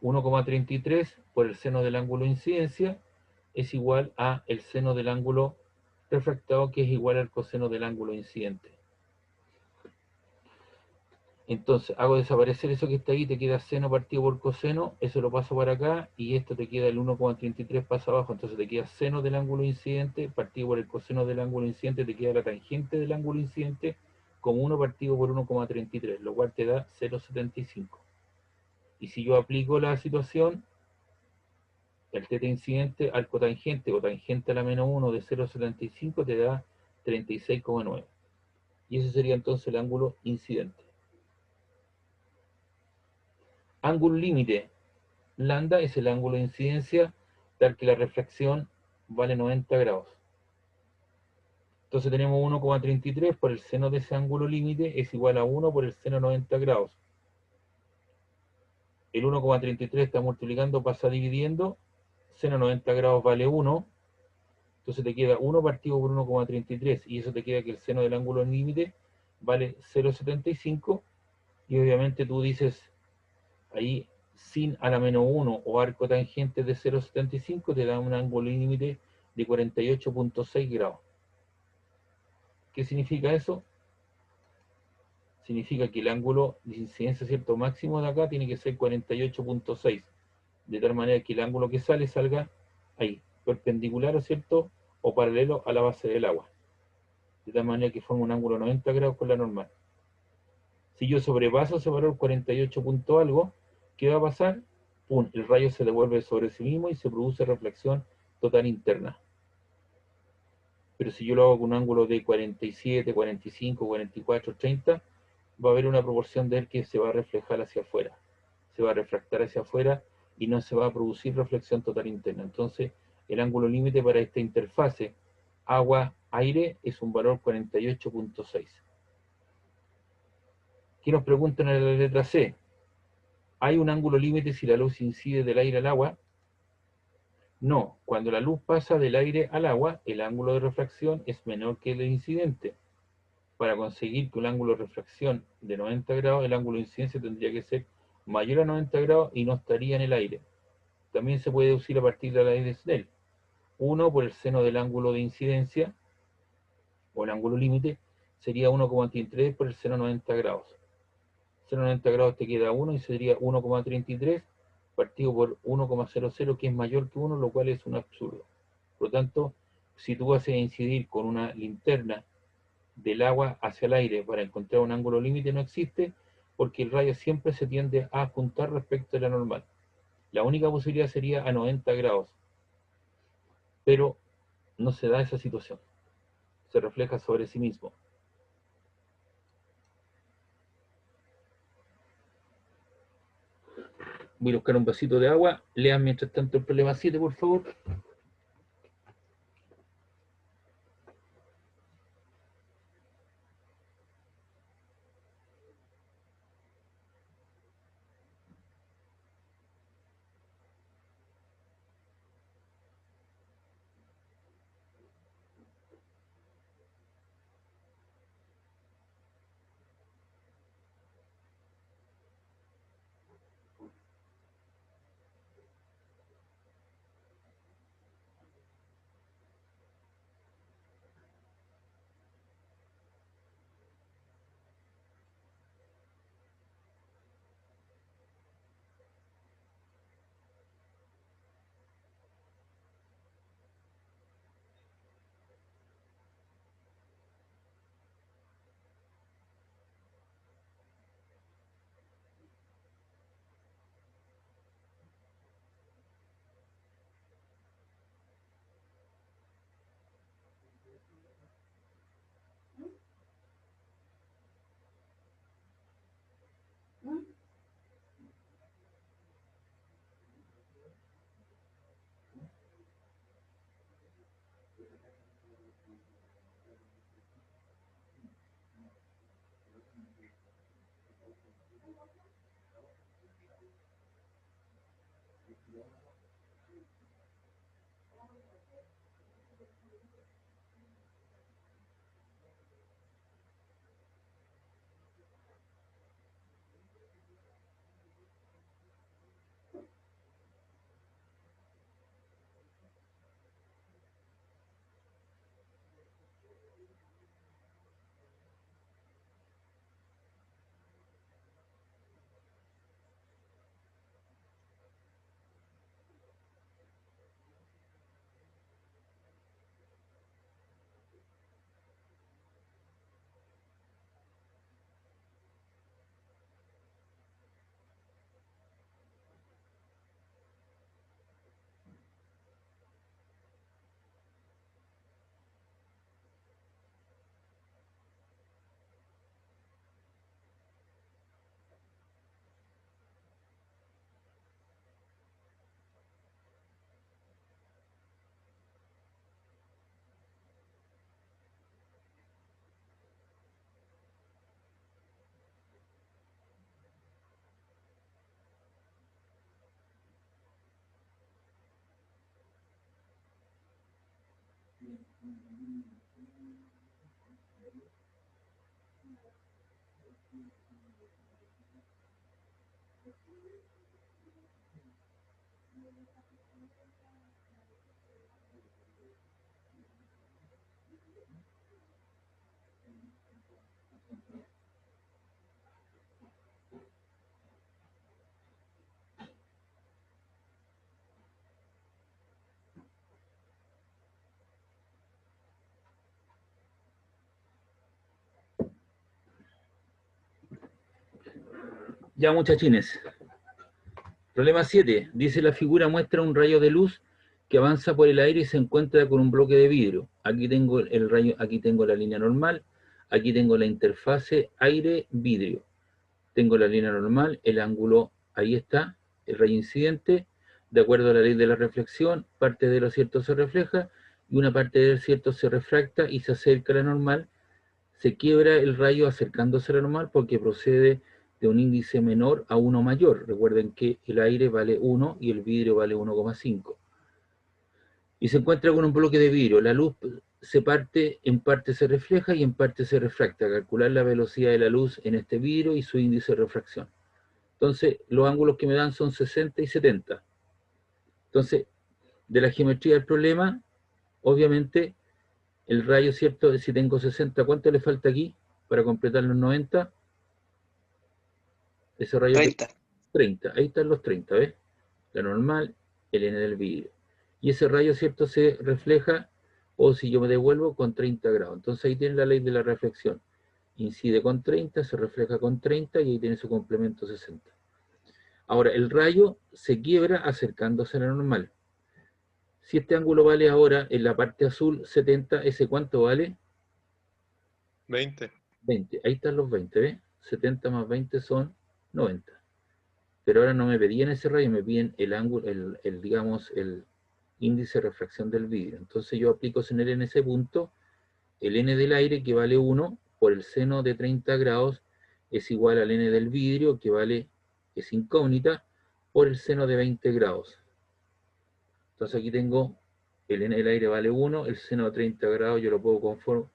1,33 por el seno del ángulo de incidencia es igual a el seno del ángulo refractado, que es igual al coseno del ángulo incidente. Entonces hago desaparecer eso que está ahí, te queda seno partido por coseno, eso lo paso para acá, y esto te queda el 1,33 pasa abajo, entonces te queda seno del ángulo incidente, partido por el coseno del ángulo incidente, te queda la tangente del ángulo incidente, como 1 partido por 1,33, lo cual te da 0,75. Y si yo aplico la situación, el θ incidente al cotangente, o tangente a la menos 1 de 0,75 te da 36,9. Y ese sería entonces el ángulo incidente. Ángulo límite. Lambda es el ángulo de incidencia tal que la refracción vale 90 grados. Entonces tenemos 1,33 por el seno de ese ángulo límite es igual a 1 por el seno de 90 grados. El 1,33 está multiplicando, pasa dividiendo, seno de 90 grados vale 1, entonces te queda 1 partido por 1,33 y eso te queda que el seno del ángulo límite vale 0,75 y obviamente tú dices ahí sin a la menos 1 o arco tangente de 0,75 te da un ángulo límite de 48,6 grados. ¿Qué significa eso? Significa que el ángulo de incidencia, ¿cierto?, máximo de acá tiene que ser 48,6, de tal manera que el ángulo que salga ahí, perpendicular, ¿cierto?, o paralelo a la base del agua, de tal manera que forma un ángulo de 90 grados con la normal. Si yo sobrepaso ese valor 48 punto algo, ¿qué va a pasar? ¡Pum! El rayo se devuelve sobre sí mismo y se produce reflexión total interna. Pero si yo lo hago con un ángulo de 47, 45, 44, 30, va a haber una proporción de él que se va a reflejar hacia afuera, se va a refractar hacia afuera y no se va a producir reflexión total interna. Entonces, el ángulo límite para esta interfase agua-aire es un valor 48,6. ¿Qué nos preguntan en la letra C? ¿Hay un ángulo límite si la luz incide del aire al agua? No, cuando la luz pasa del aire al agua, el ángulo de refracción es menor que el incidente. Para conseguir que un ángulo de refracción de 90 grados, el ángulo de incidencia tendría que ser mayor a 90 grados y no estaría en el aire. También se puede deducir a partir de la ley de Snell. 1 por el seno del ángulo de incidencia, o el ángulo límite, sería 1,33 por el seno de 90 grados. Seno de 90 grados te queda 1 y sería 1,33 partido por 1,00, que es mayor que 1, lo cual es un absurdo. Por lo tanto, si tú haces incidir con una linterna del agua hacia el aire para encontrar un ángulo límite, no existe, porque el rayo siempre se tiende a apuntar respecto a la normal. La única posibilidad sería a 90 grados, pero no se da esa situación. Se refleja sobre sí mismo. Voy a buscar un vasito de agua. Lean mientras tanto el problema 7, por favor. Ya, muchachines. Problema 7. Dice la figura muestra un rayo de luz que avanza por el aire y se encuentra con un bloque de vidrio. Aquí tengo el rayo, aquí tengo la línea normal, aquí tengo la interfase aire-vidrio. Tengo la línea normal, el ángulo, ahí está, el rayo incidente. De acuerdo a la ley de la reflexión, parte de lo cierto se refleja y una parte del cierto se refracta y se acerca a la normal. Se quiebra el rayo acercándose a la normal porque procede de un índice menor a uno mayor. Recuerden que el aire vale 1 y el vidrio vale 1,5. Y se encuentra con un bloque de vidrio. La luz se parte, en parte se refleja y en parte se refracta. Calcular la velocidad de la luz en este vidrio y su índice de refracción. Entonces, los ángulos que me dan son 60 y 70. Entonces, de la geometría del problema, obviamente, el rayo, ¿cierto? Si tengo 60, ¿cuánto le falta aquí para completar los 90? Ese rayo 30. 30, ahí están los 30, ¿ves? La normal, el n del vidrio. Y ese rayo, ¿cierto? Se refleja o si yo me devuelvo con 30 grados. Entonces ahí tiene la ley de la reflexión. Incide con 30, se refleja con 30 y ahí tiene su complemento 60. Ahora, el rayo se quiebra acercándose a la normal. Si este ángulo vale ahora en la parte azul 70, ¿ese cuánto vale? 20. 20. Ahí están los 20, ¿ves? 70 más 20 son 90. Pero ahora no me pedían ese rayo, me piden el ángulo, digamos, el índice de refracción del vidrio. Entonces yo aplico CNL en ese punto, el n del aire, que vale 1, por el seno de 30 grados, es igual al n del vidrio, que vale, es incógnita, por el seno de 20 grados. Entonces aquí tengo, el n del aire vale 1, el seno de 30 grados yo lo puedo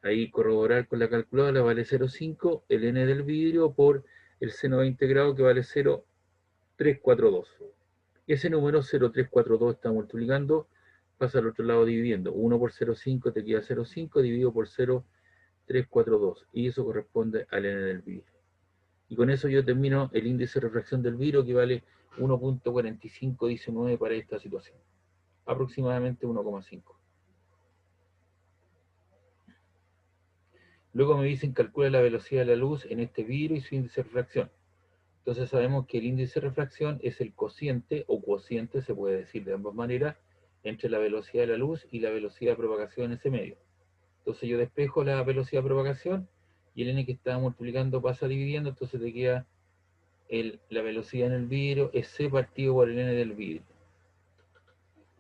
ahí corroborar con la calculadora, vale 0,5, el n del vidrio por el seno de 20 grados, que vale 0,342. Ese número 0,342 está multiplicando, pasa al otro lado dividiendo. 1 por 0,5 te queda 0,5 dividido por 0,342. Y eso corresponde al n del vidrio. Y con eso yo termino el índice de refracción del vidrio, que vale 1.4519 para esta situación. Aproximadamente 1,5. Luego me dicen calcula la velocidad de la luz en este vidrio y su índice de refracción. Entonces sabemos que el índice de refracción es el cociente, o cociente, se puede decir de ambas maneras, entre la velocidad de la luz y la velocidad de propagación en ese medio. Entonces yo despejo la velocidad de propagación y el n que estaba multiplicando pasa dividiendo, entonces te queda la velocidad en el vidrio es c partido por el n del vidrio.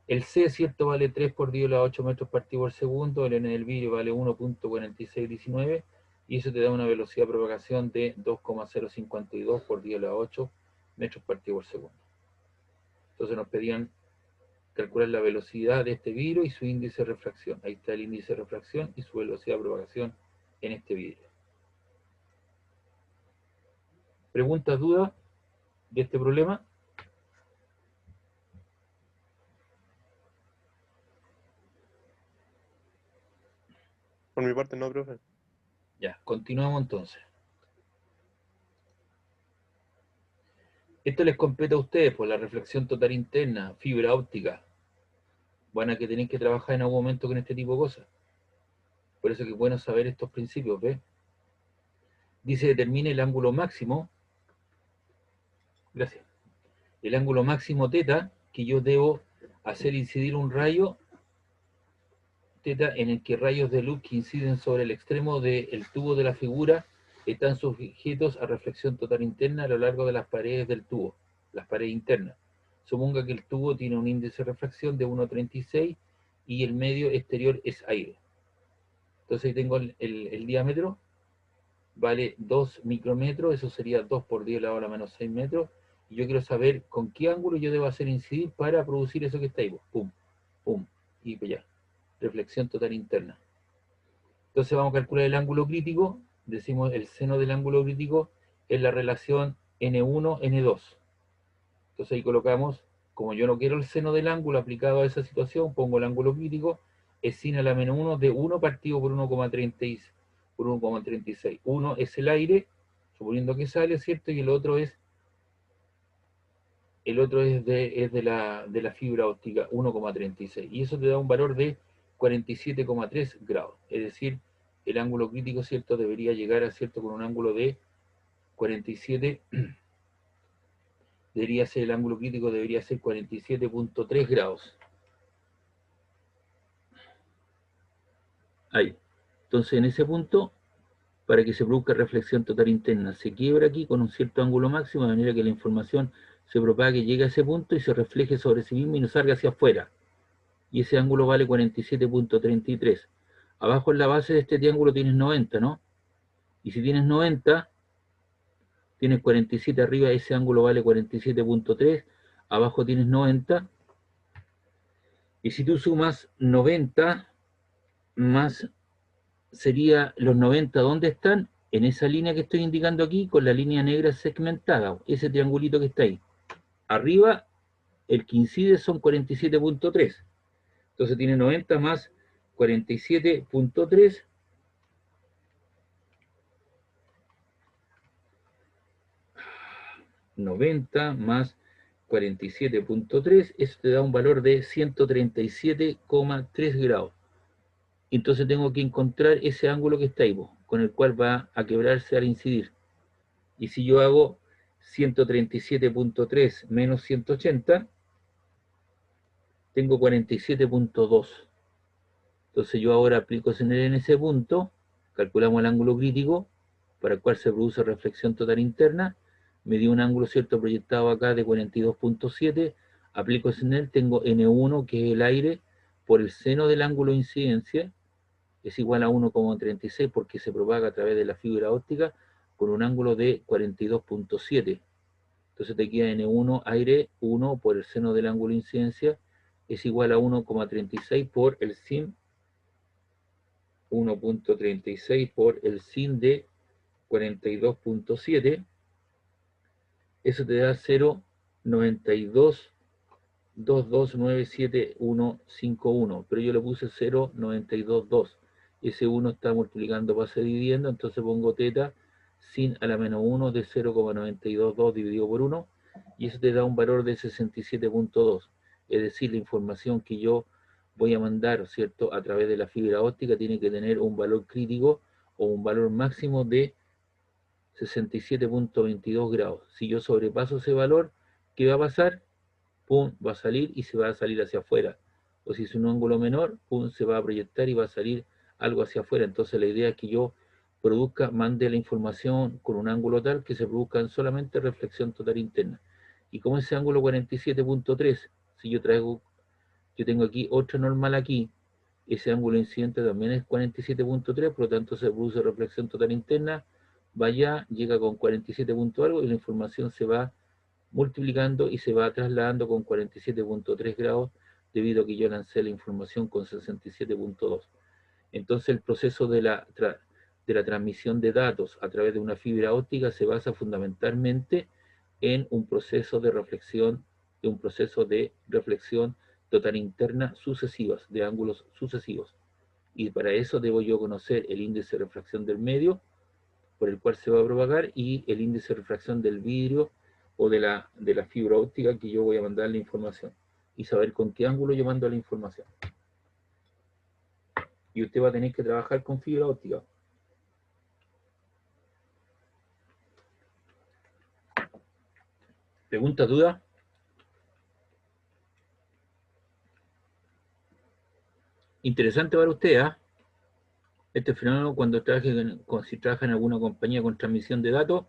El c, cierto, vale 3 por 10 a la 8 metros partido por segundo, el n del vidrio vale 1.4619, y eso te da una velocidad de propagación de 2,052 por 10 a la 8 metros partido por segundo. Entonces nos pedían calcular la velocidad de este vidrio y su índice de refracción. Ahí está el índice de refracción y su velocidad de propagación en este vidrio. ¿Preguntas, dudas de este problema? Por mi parte no, profe. Ya, continuamos entonces. Esto les compete a ustedes por la reflexión total interna, fibra óptica. Van a que tener que trabajar en algún momento con este tipo de cosas. Por eso que es bueno saber estos principios, ¿ves? Dice, determine el ángulo máximo. Gracias. El ángulo máximo teta que yo debo hacer incidir un rayo teta en el que rayos de luz que inciden sobre el extremo del tubo de la figura están sujetos a reflexión total interna a lo largo de las paredes del tubo, las paredes internas. Suponga que el tubo tiene un índice de refracción de 1,36 y el medio exterior es aire. Entonces ahí tengo el diámetro, vale 2 micrómetros, eso sería 2 por 10 a la hora menos 6 metros, y yo quiero saber con qué ángulo yo debo hacer incidir para producir eso que está ahí, pum, pum, y pues ya, reflexión total interna. Entonces vamos a calcular el ángulo crítico, decimos el seno del ángulo crítico es la relación N1, N2. Entonces ahí colocamos, como yo no quiero el seno del ángulo aplicado a esa situación, pongo el ángulo crítico, es sin a la menos 1 de 1 partido por 1,36. 1 es el aire, suponiendo que sale, ¿cierto? Y el otro es de la fibra óptica, 1,36. Y eso te da un valor de 47,3 grados. Es decir, el ángulo crítico, ¿cierto? Debería llegar a, ¿cierto? Con un ángulo de 47, debería ser el ángulo crítico, debería ser 47,3 grados. Ahí. Entonces, en ese punto, para que se produzca reflexión total interna, se quiebra aquí con un cierto ángulo máximo, de manera que la información se propague, llegue a ese punto y se refleje sobre sí mismo y no salga hacia afuera. Y ese ángulo vale 47,33. Abajo en la base de este triángulo tienes 90, ¿no? Y si tienes 90, tienes 47 arriba, ese ángulo vale 47,3, abajo tienes 90, y si tú sumas 90 más, sería los 90, ¿dónde están? En esa línea que estoy indicando aquí, con la línea negra segmentada, ese triangulito que está ahí. Arriba, el que incide son 47,3. Entonces tiene 90 más 47,3. ...90 más 47,3... eso te da un valor de 137,3 grados. Entonces tengo que encontrar ese ángulo que está ahí, po, con el cual va a quebrarse al incidir. Y si yo hago 137.3 menos 180, tengo 47.2. Entonces yo ahora aplico Snell en ese punto, calculamos el ángulo crítico, para el cual se produce reflexión total interna, me dio un ángulo cierto proyectado acá de 42.7, aplico Snell, tengo N1, que es el aire, por el seno del ángulo de incidencia, es igual a 1,36 porque se propaga a través de la fibra óptica con un ángulo de 42.7. Entonces te queda N1 aire 1 por el seno del ángulo de incidencia es igual a 1,36 por el sin 1.36 por el sin de 42.7. Eso te da 0,9222975151, pero yo le puse 0,922. Ese 1 está multiplicando para ser dividiendo, entonces pongo teta sin a la menos 1 de 0,922 dividido por 1, y eso te da un valor de 67.2. Es decir, la información que yo voy a mandar, ¿cierto?, a través de la fibra óptica tiene que tener un valor crítico o un valor máximo de 67.22 grados. Si yo sobrepaso ese valor, ¿qué va a pasar? Pum, va a salir y se va a salir hacia afuera. O si es un ángulo menor, pum, se va a proyectar y va a salir algo hacia afuera. Entonces la idea es que yo mande la información con un ángulo tal que se produzca solamente reflexión total interna. Y como ese ángulo 47.3, si yo tengo aquí otro normal aquí, ese ángulo incidente también es 47.3, por lo tanto se produce reflexión total interna, va allá, llega con 47 punto algo y la información se va multiplicando y se va trasladando con 47.3 grados debido a que yo lancé la información con 67.2. Entonces el proceso de la transmisión de datos a través de una fibra óptica se basa fundamentalmente en un proceso de reflexión total interna sucesivas, de ángulos sucesivos. Y para eso debo yo conocer el índice de refracción del medio por el cual se va a propagar y el índice de refracción del vidrio o de la fibra óptica que yo voy a mandar la información y saber con qué ángulo yo mando la información. Y usted va a tener que trabajar con fibra óptica. ¿Pregunta, duda? Interesante para usted, ¿ah? Este fenómeno, cuando si trabaja en alguna compañía con transmisión de datos,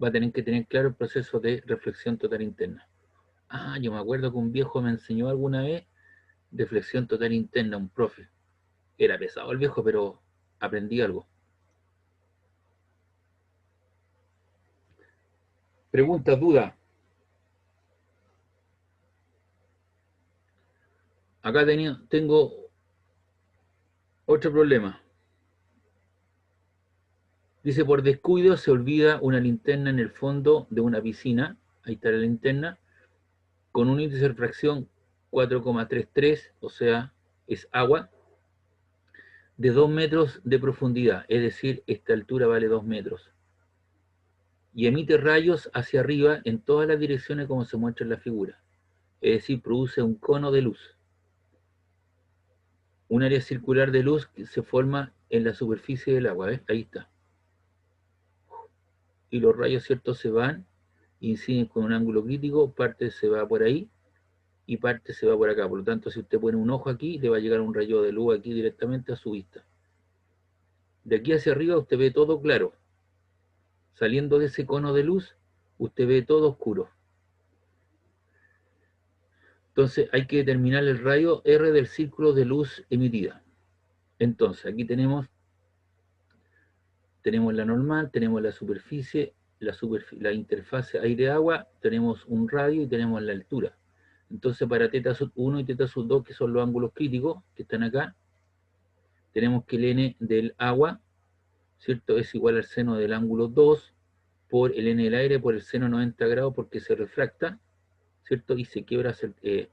va a tener que tener claro el proceso de reflexión total interna. Ah, yo me acuerdo que un viejo me enseñó alguna vez de flexión total interna, un profe. Era pesado el viejo, pero aprendí algo. Preguntas, dudas. Acá tengo otro problema. Dice, por descuido se olvida una linterna en el fondo de una piscina. Ahí está la linterna. Con un índice de refracción 4,33, o sea, es agua, de 2 metros de profundidad. Es decir, esta altura vale 2 metros. Y emite rayos hacia arriba en todas las direcciones como se muestra en la figura. Es decir, produce un cono de luz. Un área circular de luz que se forma en la superficie del agua. ¿Ves? Ahí está. Y los rayos, ¿cierto?, se van, inciden con un ángulo crítico, parte se va por ahí y parte se va por acá. Por lo tanto, si usted pone un ojo aquí, le va a llegar un rayo de luz aquí directamente a su vista. De aquí hacia arriba usted ve todo claro. Saliendo de ese cono de luz, usted ve todo oscuro. Entonces hay que determinar el radio R del círculo de luz emitida. Entonces aquí tenemos la normal, tenemos la superficie, la interfase aire-agua, tenemos un radio y tenemos la altura. Entonces para teta sub 1 y teta sub 2, que son los ángulos críticos que están acá, tenemos que el n del agua, ¿cierto?, es igual al seno del ángulo 2 por el n del aire por el seno 90 grados porque se refracta, ¿cierto?, y se quiebra, se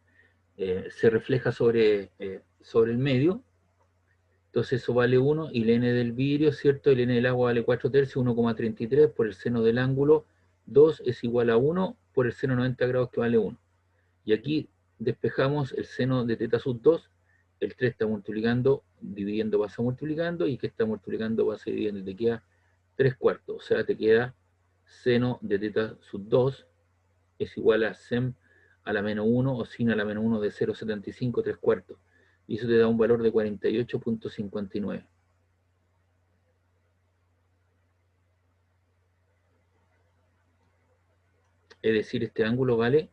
refleja sobre el medio. Entonces eso vale 1 y el n del vidrio, ¿cierto? El n del agua vale 4 tercios, 1,33 por el seno del ángulo 2 es igual a 1 por el seno 90 grados que vale 1. Y aquí despejamos el seno de teta sub 2 el 3 está multiplicando, dividiendo pasa multiplicando, y que está multiplicando pasa dividiendo, y te queda 3/4, o sea, te queda seno de teta sub 2 es igual a sem a la menos 1 o sin a la menos 1 de 0,75 3/4, y eso te da un valor de 48.59. Es decir, ese ángulo vale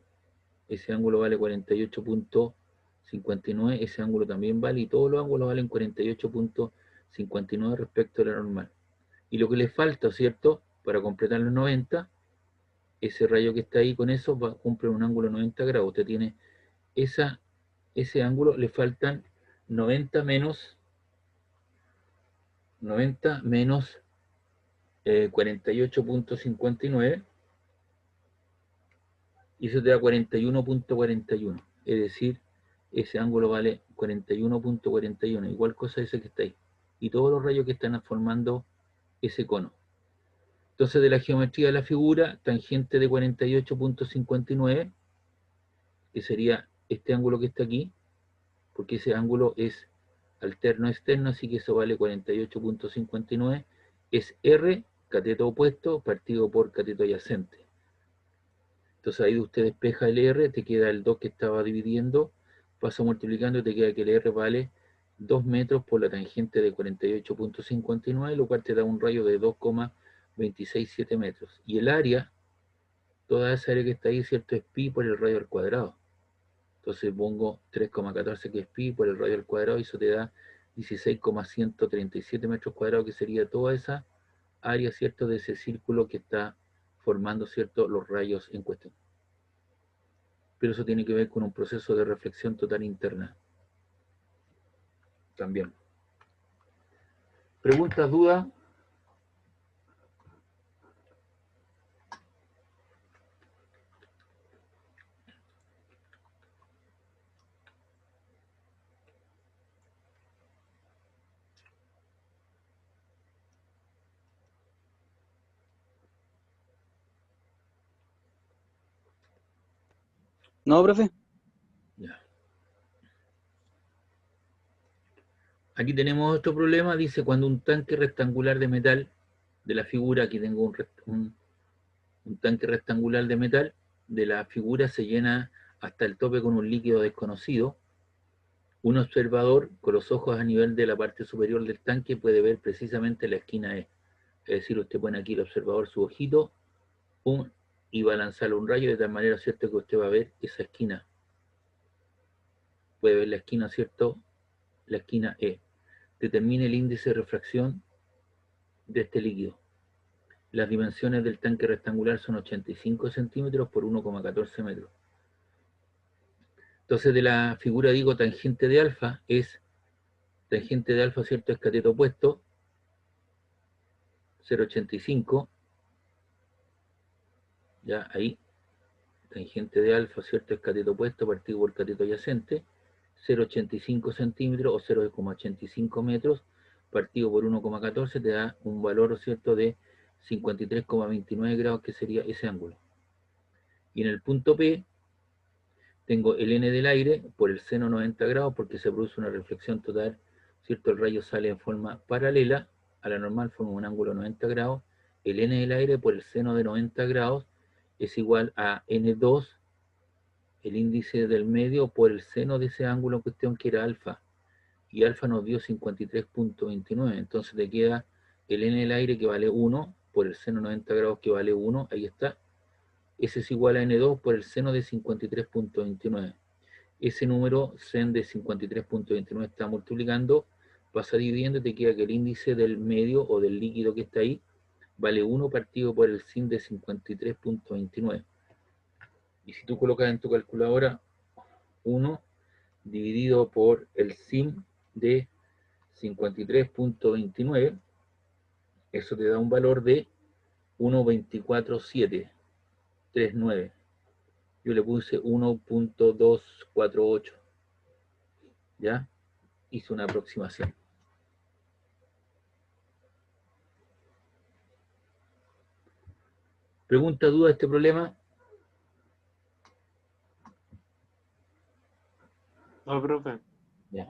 48.59, ese ángulo también vale, y todos los ángulos valen 48.59 respecto a la normal. Y lo que le falta, ¿cierto?, para completar los 90, ese rayo que está ahí con eso cumple un ángulo 90 grados. Usted tiene ese ángulo, le faltan 90 menos 48.59, y eso te da 41.41. Es decir, ese ángulo vale 41.41, igual cosa ese que está ahí. Y todos los rayos que están formando ese cono. Entonces, de la geometría de la figura, tangente de 48.59, que sería este ángulo que está aquí, porque ese ángulo es alterno externo, así que eso vale 48.59, es R, cateto opuesto, partido por cateto adyacente. Entonces ahí usted despeja el R, te queda el 2 que estaba dividiendo, pasa multiplicando y te queda que el R vale 2 metros por la tangente de 48.59, lo cual te da un rayo de 2,267 metros. Y el área, toda esa área que está ahí, ¿cierto?, es pi por el radio al cuadrado. Entonces pongo 3,14 que es pi por el radio al cuadrado, y eso te da 16,137 metros cuadrados, que sería toda esa área, ¿cierto?, de ese círculo que está formando, ¿cierto?, los rayos en cuestión. Pero eso tiene que ver con un proceso de reflexión total interna. También. ¿Preguntas, dudas? No, profe. Ya. Aquí tenemos otro problema, dice cuando un tanque rectangular de metal, de la figura, aquí tengo un tanque rectangular de metal, de la figura se llena hasta el tope con un líquido desconocido. Un observador con los ojos a nivel de la parte superior del tanque puede ver precisamente la esquina E. Es decir, usted pone aquí el observador su ojito, pum, y va a lanzarle un rayo de tal manera, ¿cierto?, que usted va a ver esa esquina. Puede ver la esquina, ¿cierto?, la esquina E. Determine el índice de refracción de este líquido. Las dimensiones del tanque rectangular son 85 centímetros por 1,14 metros. Entonces, de la figura digo tangente de alfa, ¿cierto?, es cateto opuesto, 0,85, ya ahí, tangente de alfa, ¿cierto?, es cateto opuesto partido por cateto adyacente, 0,85 centímetros o 0,85 metros partido por 1,14 te da un valor, ¿cierto?, de 53,29 grados, que sería ese ángulo. Y en el punto P tengo el n del aire por el seno 90 grados, porque se produce una reflexión total, ¿cierto? El rayo sale en forma paralela a la normal, forma un ángulo 90 grados. El n del aire por el seno de 90 grados es igual a n2, el índice del medio, por el seno de ese ángulo en cuestión, que era alfa. Y alfa nos dio 53.29. Entonces te queda el n del aire, que vale 1, por el seno 90 grados, que vale 1, ahí está. Ese es igual a n2 por el seno de 53.29. Ese número, sen de 53.29, está multiplicando, pasa dividiendo, y te queda que el índice del medio o del líquido que está ahí vale 1 partido por el sin de 53.29. Y si tú colocas en tu calculadora 1 dividido por el sin de 53.29, eso te da un valor de 1,24739. Yo le puse 1,248. ¿Ya? Hice una aproximación. ¿Pregunta, duda de este problema? No, profe. Ya.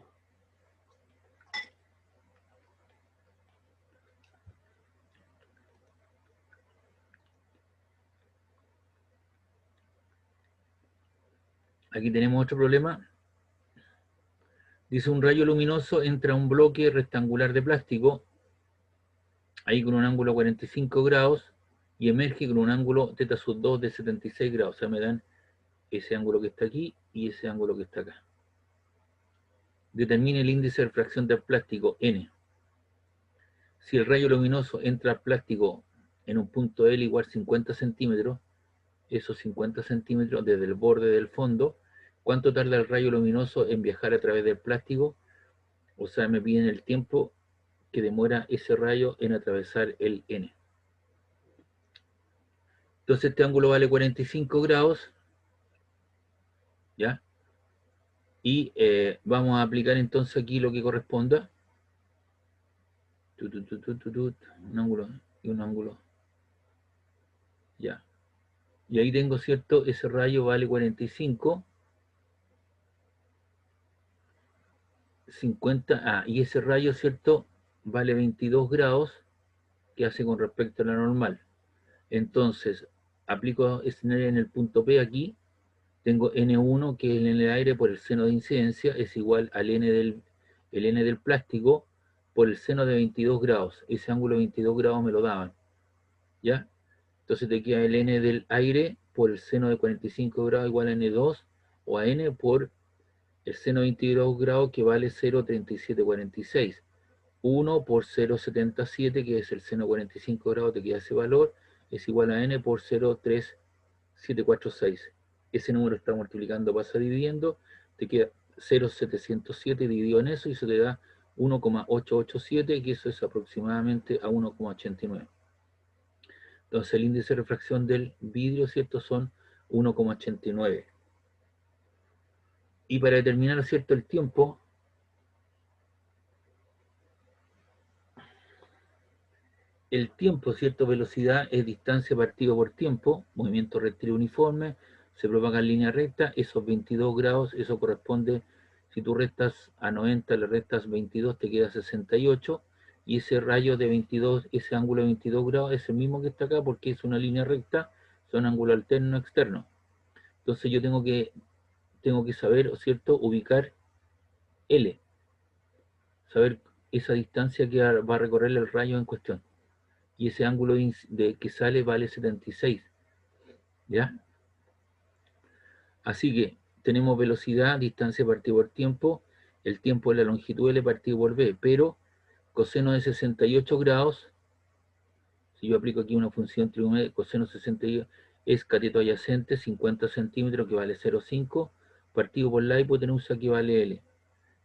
Aquí tenemos otro problema. Dice un rayo luminoso entra a un bloque rectangular de plástico, ahí con un ángulo 45 grados, y emerge con un ángulo θ sub 2 de 76 grados. O sea, me dan ese ángulo que está aquí y ese ángulo que está acá. Determine el índice de refracción del plástico, N. Si el rayo luminoso entra al plástico en un punto L igual 50 centímetros, esos 50 centímetros desde el borde del fondo, ¿cuánto tarda el rayo luminoso en viajar a través del plástico? O sea, me piden el tiempo que demora ese rayo en atravesar el N. Entonces este ángulo vale 45 grados, ¿ya? Y vamos a aplicar entonces aquí lo que corresponda. Un ángulo y un ángulo. Ya. Y ahí tengo, ¿cierto? Ese rayo vale 45. 50, y ese rayo, ¿cierto? Vale 22 grados, que hace con respecto a la normal. Entonces, aplico escenario en el punto P aquí, tengo N1, que es en el aire por el seno de incidencia, es igual al N del plástico por el seno de 22 grados. Ese ángulo de 22 grados me lo daban, ¿ya? Entonces te queda el N del aire por el seno de 45 grados igual a N2, o a N por el seno de 22 grados, que vale 0,3746. 1 por 0,77, que es el seno de 45 grados, te queda ese valor, es igual a N por 0,3746. Ese número está multiplicando, pasa dividiendo, te queda 0,707 dividido en eso y eso te da 1,887, que eso es aproximadamente a 1,89. Entonces el índice de refracción del vidrio, ¿cierto? Son 1,89. Y para determinar, ¿cierto?, el tiempo, ¿cierto? Velocidad es distancia partido por tiempo, movimiento rectilíneo uniforme, se propaga en línea recta, esos 22 grados, eso corresponde, si tú restas a 90, le restas 22, te queda 68, y ese rayo de 22, ese ángulo de 22 grados es el mismo que está acá, porque es una línea recta, son ángulo alterno externo. Entonces yo tengo que saber, ¿cierto?, ubicar L, saber esa distancia que va a recorrer el rayo en cuestión. Y ese ángulo que sale vale 76, ¿ya? Así que tenemos velocidad, distancia partido por tiempo, el tiempo es la longitud L partido por B, pero coseno de 68 grados, si yo aplico aquí una función trigonométrica, coseno 68 es cateto adyacente, 50 centímetros, que vale 0,5, partido por la hipotenusa, que vale L.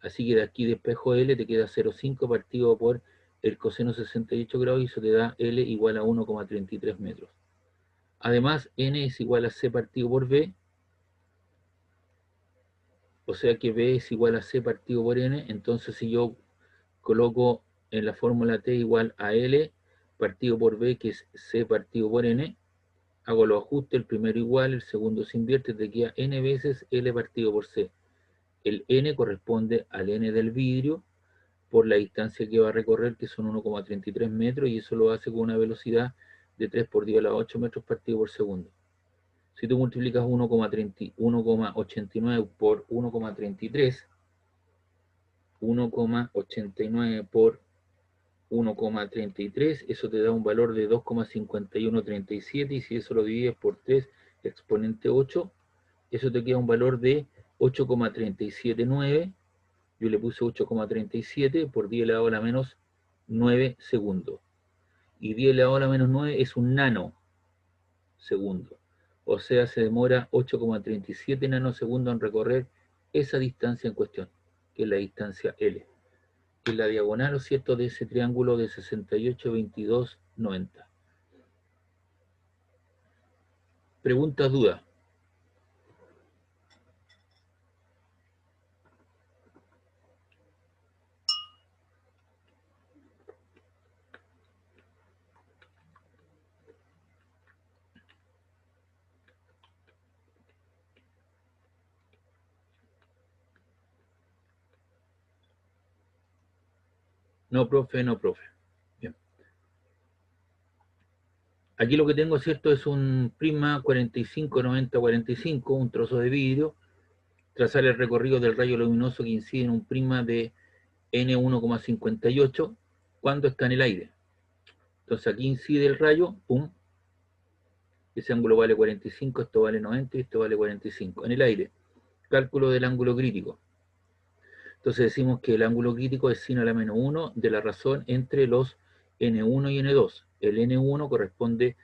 Así que de aquí despejo L, te queda 0,5 partido por el coseno 68 grados, y eso te da L igual a 1,33 metros. Además, N es igual a C partido por B, o sea que B es igual a C partido por N. Entonces, si yo coloco en la fórmula T igual a L partido por B, que es C partido por N, hago los ajustes, el primero igual, el segundo se invierte, te queda N veces L partido por C. El N corresponde al N del vidrio, por la distancia que va a recorrer, que son 1,33 metros, y eso lo hace con una velocidad de 3 por 10 a la 8 metros partido por segundo. Si tú multiplicas 1,89 por 1,33, 1,89 por 1,33, eso te da un valor de 2,5137, y si eso lo divides por 3 exponente 8, eso te queda un valor de 8,379. Yo le puse 8,37 por 10 elevado a la menos 9 segundos. Y 10 elevado a la menos 9 es un nanosegundo. O sea, se demora 8,37 nanosegundos en recorrer esa distancia en cuestión, que es la distancia L, que es la diagonal, ¿o cierto?, de ese triángulo de 68, 22, 90. ¿Preguntas, dudas? No, profe, no, profe. Bien. Aquí lo que tengo, ¿cierto?, es un prisma 45-90-45, un trozo de vidrio, trazar el recorrido del rayo luminoso que incide en un prisma de N1,58 cuando está en el aire. Entonces aquí incide el rayo, pum, ese ángulo vale 45, esto vale 90 y esto vale 45. En el aire, cálculo del ángulo crítico. Entonces decimos que el ángulo crítico es sin a la menos 1 de la razón entre los N1 y N2. El N1 corresponde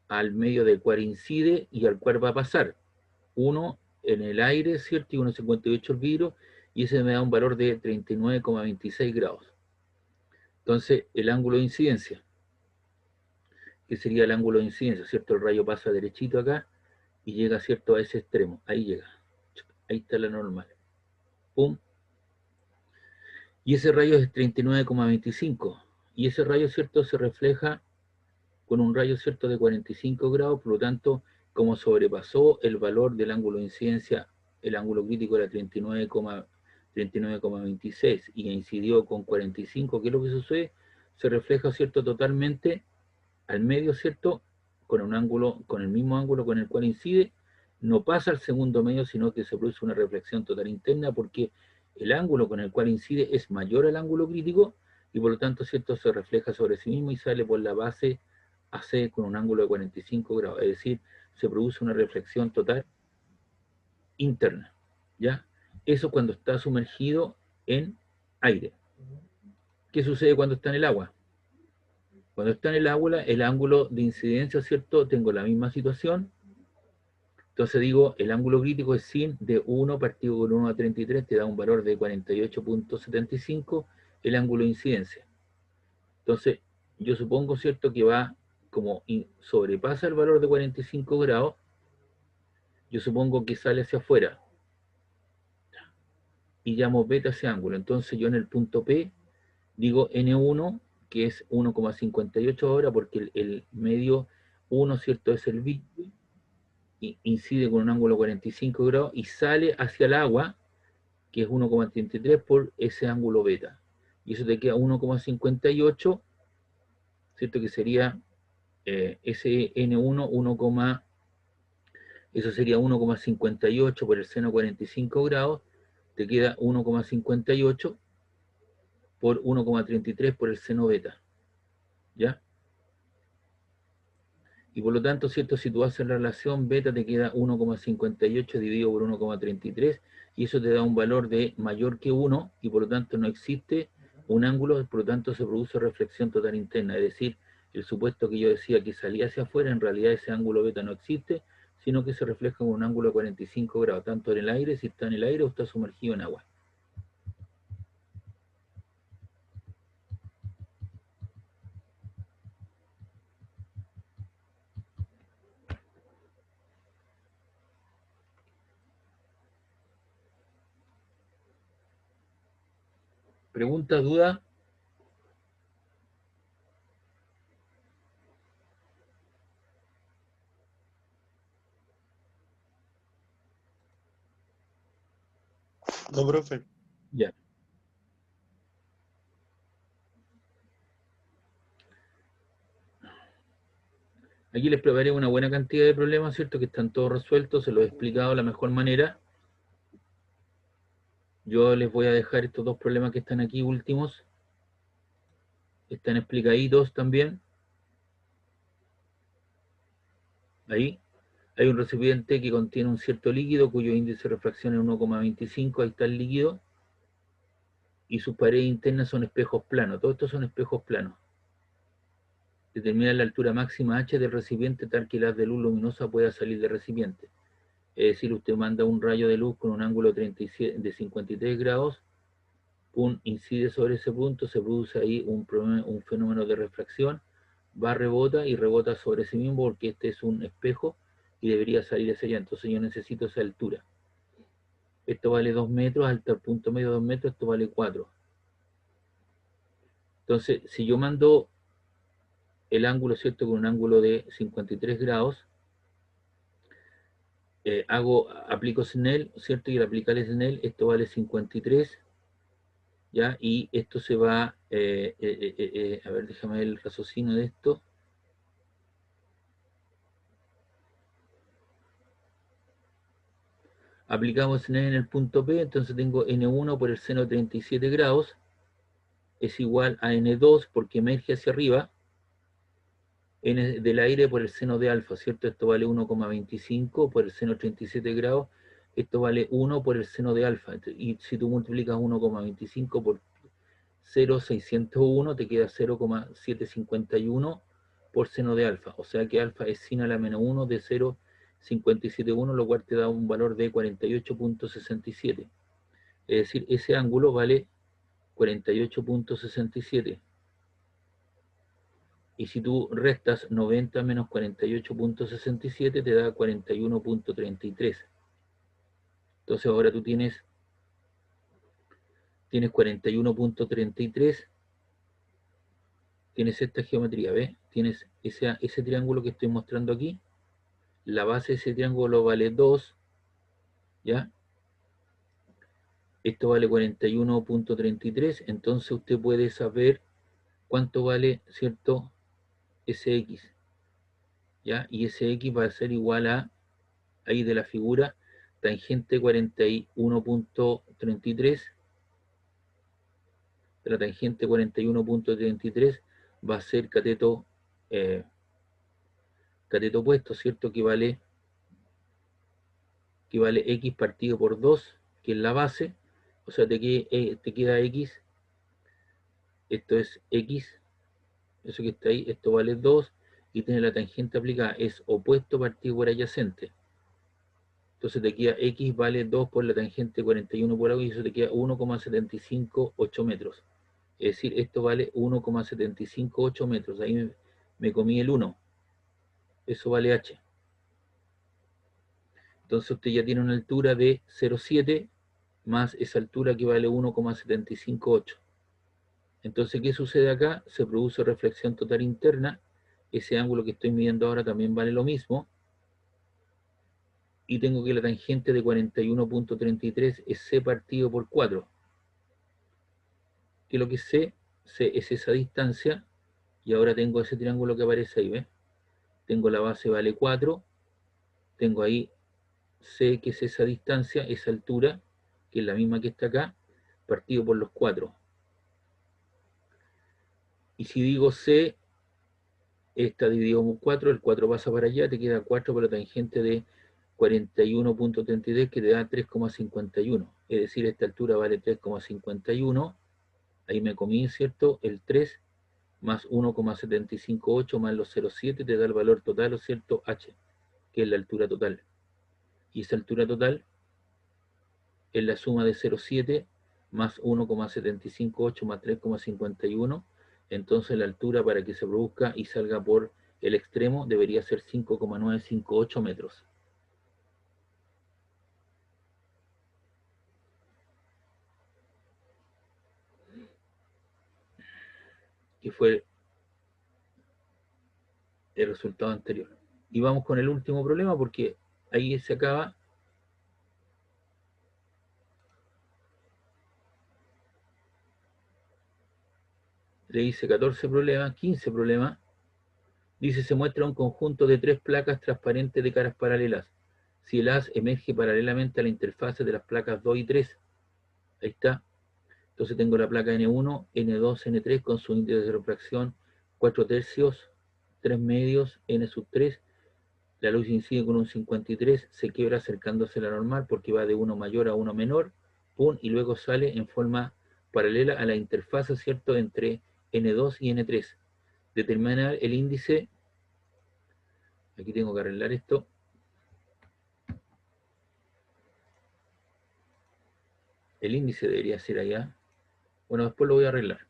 al medio del cual incide y al cual va a pasar. 1 en el aire, ¿cierto? Y 1,58 el vidrio, y ese me da un valor de 39,26 grados. Entonces, el ángulo de incidencia, que sería el ángulo de incidencia, ¿cierto? El rayo pasa derechito acá y llega, ¿cierto? A ese extremo. Ahí llega. Ahí está la normal. Pum. Y ese rayo es 39,25. Y ese rayo, ¿cierto? Se refleja con un rayo, ¿cierto? De 45 grados. Por lo tanto, como sobrepasó el valor del ángulo de incidencia, el ángulo crítico era 39,26 y incidió con 45, ¿qué es lo que sucede? Se refleja, ¿cierto? Totalmente al medio, ¿cierto? Con un ángulo, con el mismo ángulo con el cual incide, no pasa al segundo medio, sino que se produce una reflexión total interna porque el ángulo con el cual incide es mayor al ángulo crítico y por lo tanto, ¿cierto? Se refleja sobre sí mismo y sale por la base AC con un ángulo de 45 grados, es decir, se produce una reflexión total interna, ¿ya? Eso cuando está sumergido en aire. ¿Qué sucede cuando está en el agua? Cuando está en el agua, el ángulo de incidencia, ¿cierto? Tengo la misma situación. Entonces digo, el ángulo crítico es sin de 1 partido con 1 a 33, te da un valor de 48,75, el ángulo de incidencia. Entonces, yo supongo, ¿cierto? Que va, como sobrepasa el valor de 45 grados, yo supongo que sale hacia afuera. Y llamo beta ese ángulo. Entonces yo en el punto P digo N1, que es 1,58 ahora, porque el medio 1, ¿cierto? Es el bit, y incide con un ángulo 45 grados y sale hacia el agua, que es 1,33 por ese ángulo beta. Y eso te queda 1,58, ¿cierto? Que sería ese N1, eso sería 1,58 por el seno 45 grados, te queda 1,58 por 1,33 por el seno beta, ¿ya? Y por lo tanto, ¿cierto? Si tú haces la relación, beta te queda 1,58 dividido por 1,33 y eso te da un valor de mayor que 1 y por lo tanto no existe un ángulo, por lo tanto se produce reflexión total interna, es decir, el supuesto que yo decía que salía hacia afuera, en realidad ese ángulo beta no existe, sino que se refleja con un ángulo de 45 grados, tanto en el aire, si está en el aire o está sumergido en agua. ¿Pregunta, duda? No, profe. Ya. Aquí les preparé una buena cantidad de problemas, ¿cierto? Que están todos resueltos, se los he explicado de la mejor manera. Yo les voy a dejar estos dos problemas que están aquí últimos. Están explicaditos también. Ahí. Hay un recipiente que contiene un cierto líquido cuyo índice de refracción es 1,25. Ahí está el líquido. Y sus paredes internas son espejos planos. Todos estos son espejos planos. Determina la altura máxima H del recipiente tal que el haz de luz luminosa pueda salir del recipiente. Es decir, usted manda un rayo de luz con un ángulo de 53 grados, incide sobre ese punto, se produce ahí un fenómeno de refracción, va, rebota y rebota sobre sí mismo porque este es un espejo y debería salir hacia allá. Entonces yo necesito esa altura. Esto vale 2 metros, hasta el punto medio 2 metros, esto vale 4. Entonces, si yo mando el ángulo, ¿cierto? Con un ángulo de 53 grados, aplico Snell, ¿cierto? Y al aplicar Snell, esto vale 53, ¿ya? Y esto se va, a ver, déjame ver el raciocinio de esto. Aplicamos n en el punto P, entonces tengo n1 por el seno de 37 grados, es igual a n2 porque emerge hacia arriba, n del aire por el seno de alfa, ¿cierto? Esto vale 1,25 por el seno de 37 grados, esto vale 1 por el seno de alfa, y si tú multiplicas 1,25 por 0,601 te queda 0,751 por seno de alfa, o sea que alfa es sin a la menos 1 de 0,571, lo cual te da un valor de 48,67. Es decir, ese ángulo vale 48,67. Y si tú restas 90 menos 48,67 te da 41,33. Entonces ahora tú tienes 41,33. Tienes esta geometría, ¿ves? Tienes ese triángulo que estoy mostrando aquí. La base de ese triángulo vale 2, ¿ya? Esto vale 41,33. Entonces usted puede saber cuánto vale, ¿cierto? Ese X, ¿ya? Y ese X va a ser igual a, ahí de la figura, tangente 41,33. De la tangente 41,33 va a ser cateto opuesto, ¿cierto? Que vale X partido por 2, que es la base, o sea, te queda X, esto es X, eso que está ahí, esto vale 2, y tiene la tangente aplicada, es opuesto partido por adyacente. Entonces te queda X vale 2 por la tangente 41 por algo, y eso te queda 1,758 metros. Es decir, esto vale 1,758 metros, ahí me comí el 1, eso vale H. Entonces usted ya tiene una altura de 0,7 más esa altura que vale 1,758. Entonces, ¿qué sucede acá? Se produce reflexión total interna. Ese ángulo que estoy midiendo ahora también vale lo mismo. Y tengo que la tangente de 41,33 es C partido por 4. Que lo que C es esa distancia. Y ahora tengo ese triángulo que aparece ahí, ¿ves? Tengo la base vale 4. Tengo ahí C, que es esa distancia, esa altura, que es la misma que está acá, partido por los 4. Y si digo C, esta dividido por 4, el 4 pasa para allá, te queda 4 por la tangente de 41,33, que te da 3,51. Es decir, esta altura vale 3,51. Ahí me comí, ¿cierto? El 3 más 1,758 más los 0,7 te da el valor total, ¿o cierto? H, que es la altura total. Y esa altura total es la suma de 0,7 más 1,758 más 3,51. Entonces la altura para que se produzca y salga por el extremo debería ser 5,958 metros. Que fue el resultado anterior. Y vamos con el último problema porque ahí se acaba. Le hice 14 problemas, 15 problemas. Dice, se muestra un conjunto de 3 placas transparentes de caras paralelas. Si el haz emerge paralelamente a la interfase de las placas 2 y 3. Ahí está. Entonces tengo la placa N1, N2, N3 con su índice de refracción 4 tercios, 3 medios, N sub 3. La luz incide con un 53, se quiebra acercándose a la normal porque va de 1 mayor a 1 menor, pum, y luego sale en forma paralela a la interfase, ¿cierto?, entre N2 y N3. Determinar el índice, aquí tengo que arreglar esto. El índice debería ser allá. Bueno, después lo voy a arreglar.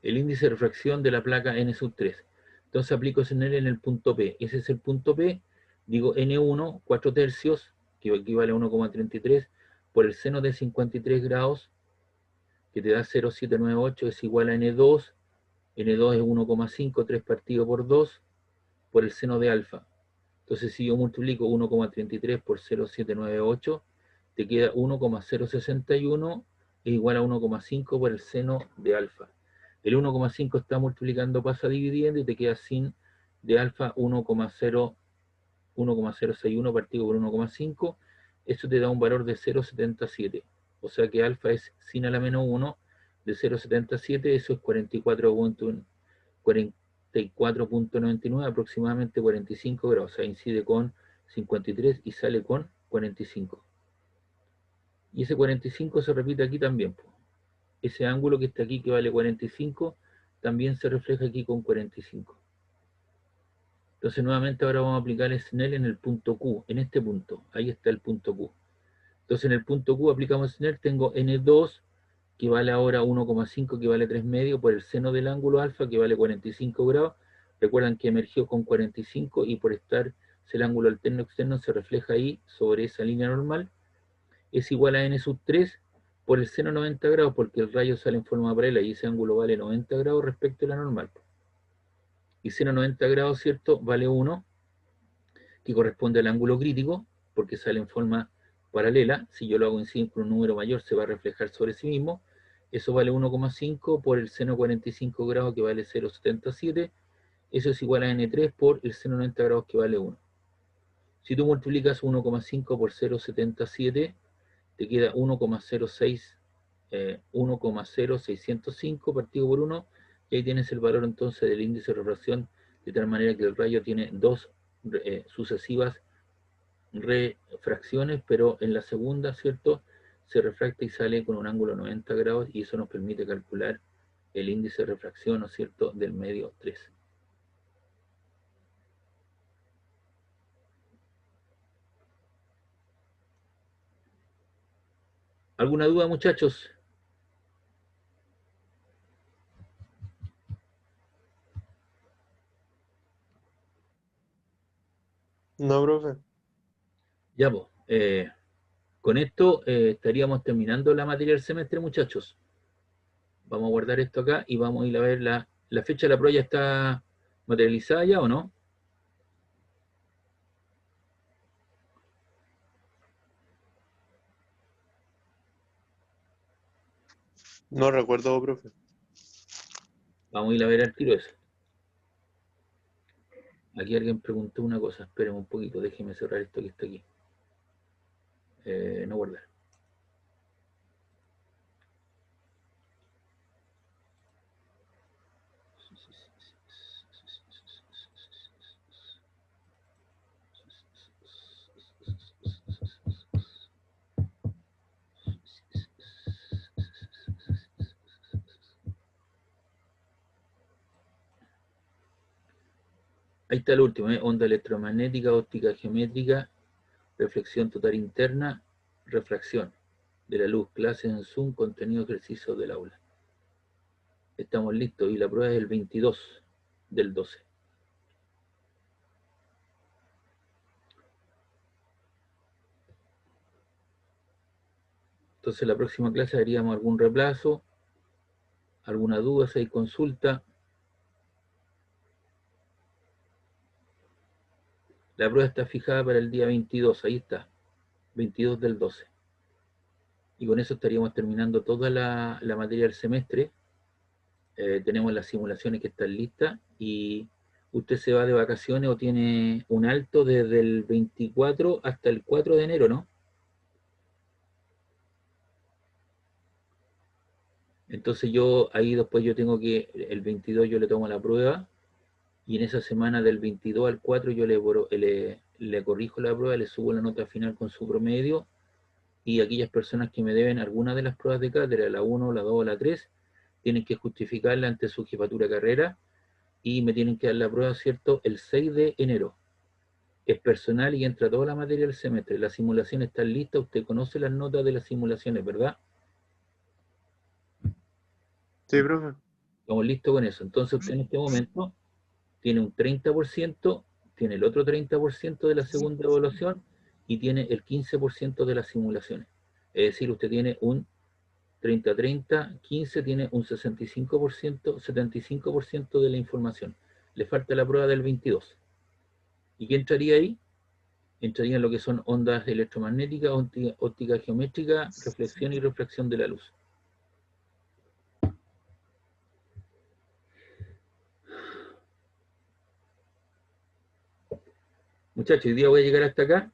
El índice de refracción de la placa N sub 3. Entonces aplico ese en el punto P. Ese es el punto P. Digo N1, 4 tercios, que equivale a 1,33, por el seno de 53 grados, que te da 0,798, es igual a N2. N2 es 1,5, 3 partido por 2, por el seno de alfa. Entonces si yo multiplico 1,33 por 0,798, te queda 1,061, es igual a 1,5 por el seno de alfa. El 1,5 está multiplicando, pasa dividiendo y te queda sin de alfa 1,0 1,061 partido por 1,5, eso te da un valor de 0,77. O sea que alfa es sin a la menos 1 de 0,77, eso es 44.99, aproximadamente 45 grados. O sea, incide con 53 y sale con 45. Y ese 45 se repite aquí también. Ese ángulo que está aquí, que vale 45, también se refleja aquí con 45. Entonces nuevamente ahora vamos a aplicar Snell en el punto Q, en este punto. Ahí está el punto Q. Entonces en el punto Q aplicamos Snell, tengo N2, que vale ahora 1,5, que vale 3 medio, por el seno del ángulo alfa, que vale 45 grados. Recuerdan que emergió con 45 y por estar el ángulo alterno externo se refleja ahí sobre esa línea normal. Es igual a N sub 3 por el seno 90 grados, porque el rayo sale en forma paralela y ese ángulo vale 90 grados respecto a la normal. Y seno 90 grados, ¿cierto? Vale 1, que corresponde al ángulo crítico, porque sale en forma paralela. Si yo lo hago en con un número mayor, se va a reflejar sobre sí mismo. Eso vale 1,5 por el seno 45 grados, que vale 0,77. Eso es igual a N3 por el seno 90 grados, que vale 1. Si tú multiplicas 1,5 por 0,77, te queda 1,0605 partido por 1, y ahí tienes el valor entonces del índice de refracción, de tal manera que el rayo tiene dos sucesivas refracciones, pero en la segunda, ¿cierto?, se refracta y sale con un ángulo 90 grados, y eso nos permite calcular el índice de refracción, ¿no es cierto?, del medio 3. ¿Alguna duda, muchachos? No, profe. Ya, pues, con esto estaríamos terminando la materia del semestre, muchachos. Vamos a guardar esto acá y vamos a ir a ver la fecha de la prueba. ¿Ya está materializada ya o no? No recuerdo, profe. Vamos a ir a ver al tiro eso. Aquí alguien preguntó una cosa. Espérenme un poquito, déjeme cerrar esto que está aquí. No guardar. Ahí está el último, onda electromagnética, óptica geométrica, reflexión total interna, refracción de la luz, clases en Zoom, contenido ejercicio del aula. Estamos listos y la prueba es el 22 del 12. Entonces la próxima clase haríamos algún reemplazo, alguna duda, si hay consulta. La prueba está fijada para el día 22, ahí está, 22 del 12. Y con eso estaríamos terminando toda la materia del semestre. Tenemos las simulaciones que están listas y usted se va de vacaciones o tiene un alto desde el 24 hasta el 4 de enero, ¿no? Entonces yo ahí después yo tengo que, el 22 yo le tomo la prueba y en esa semana del 22 al 4 yo le corrijo la prueba, le subo la nota final con su promedio, y aquellas personas que me deben alguna de las pruebas de cátedra, la 1, la 2 o la 3, tienen que justificarla ante su jefatura de carrera y me tienen que dar la prueba, ¿cierto?, el 6 de enero. Es personal y entra toda la materia del semestre. La simulación está lista, usted conoce las notas de las simulaciones, ¿verdad? Sí, profe. Estamos listos con eso. Entonces usted en este momento tiene un 30%, tiene el otro 30% de la segunda evaluación y tiene el 15% de las simulaciones. Es decir, usted tiene un 30-30, 15, tiene un 65%, 75% de la información. Le falta la prueba del 22. ¿Y qué entraría ahí? Entraría en lo que son ondas electromagnéticas, óptica geométrica, reflexión y refracción de la luz. Muchachos, hoy día voy a llegar hasta acá.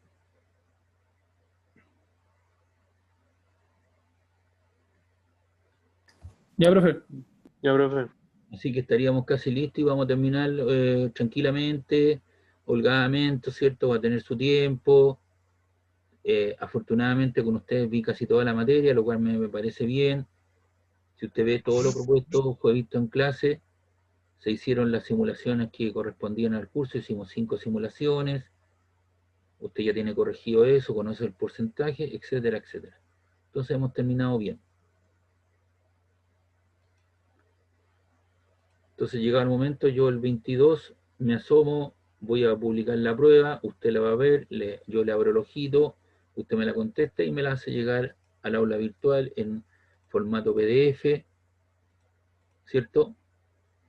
Ya, profe. Ya, profe. Así que estaríamos casi listos y vamos a terminar tranquilamente, holgadamente, ¿cierto? Va a tener su tiempo. Afortunadamente con ustedes vi casi toda la materia, lo cual me parece bien. Si usted ve todo lo propuesto, fue visto en clase. Se hicieron las simulaciones que correspondían al curso, hicimos 5 simulaciones. Usted ya tiene corregido eso, conoce el porcentaje, etcétera, etcétera. Entonces hemos terminado bien. Entonces llegado el momento, yo el 22 me asomo, voy a publicar la prueba, usted la va a ver, yo le abro el ojito, usted me la contesta y me la hace llegar al aula virtual en formato PDF, ¿cierto?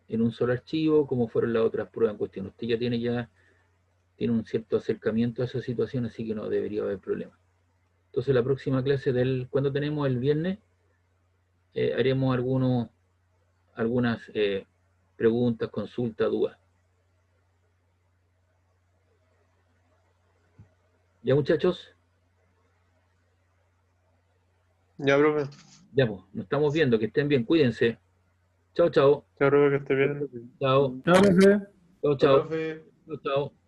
En un solo archivo, como fueron las otras pruebas en cuestión. Usted ya tiene un cierto acercamiento a esa situación, así que no debería haber problema. Entonces la próxima clase ¿cuándo tenemos? El viernes, haremos algunas preguntas, consultas, dudas. ¿Ya, muchachos? Ya, profe. Ya, pues, nos estamos viendo, que estén bien, cuídense. Chao, chao. Ya, profe, que esté bien. Chao, Chao, profe. chao, Ya, chao. profe. Chao, chao.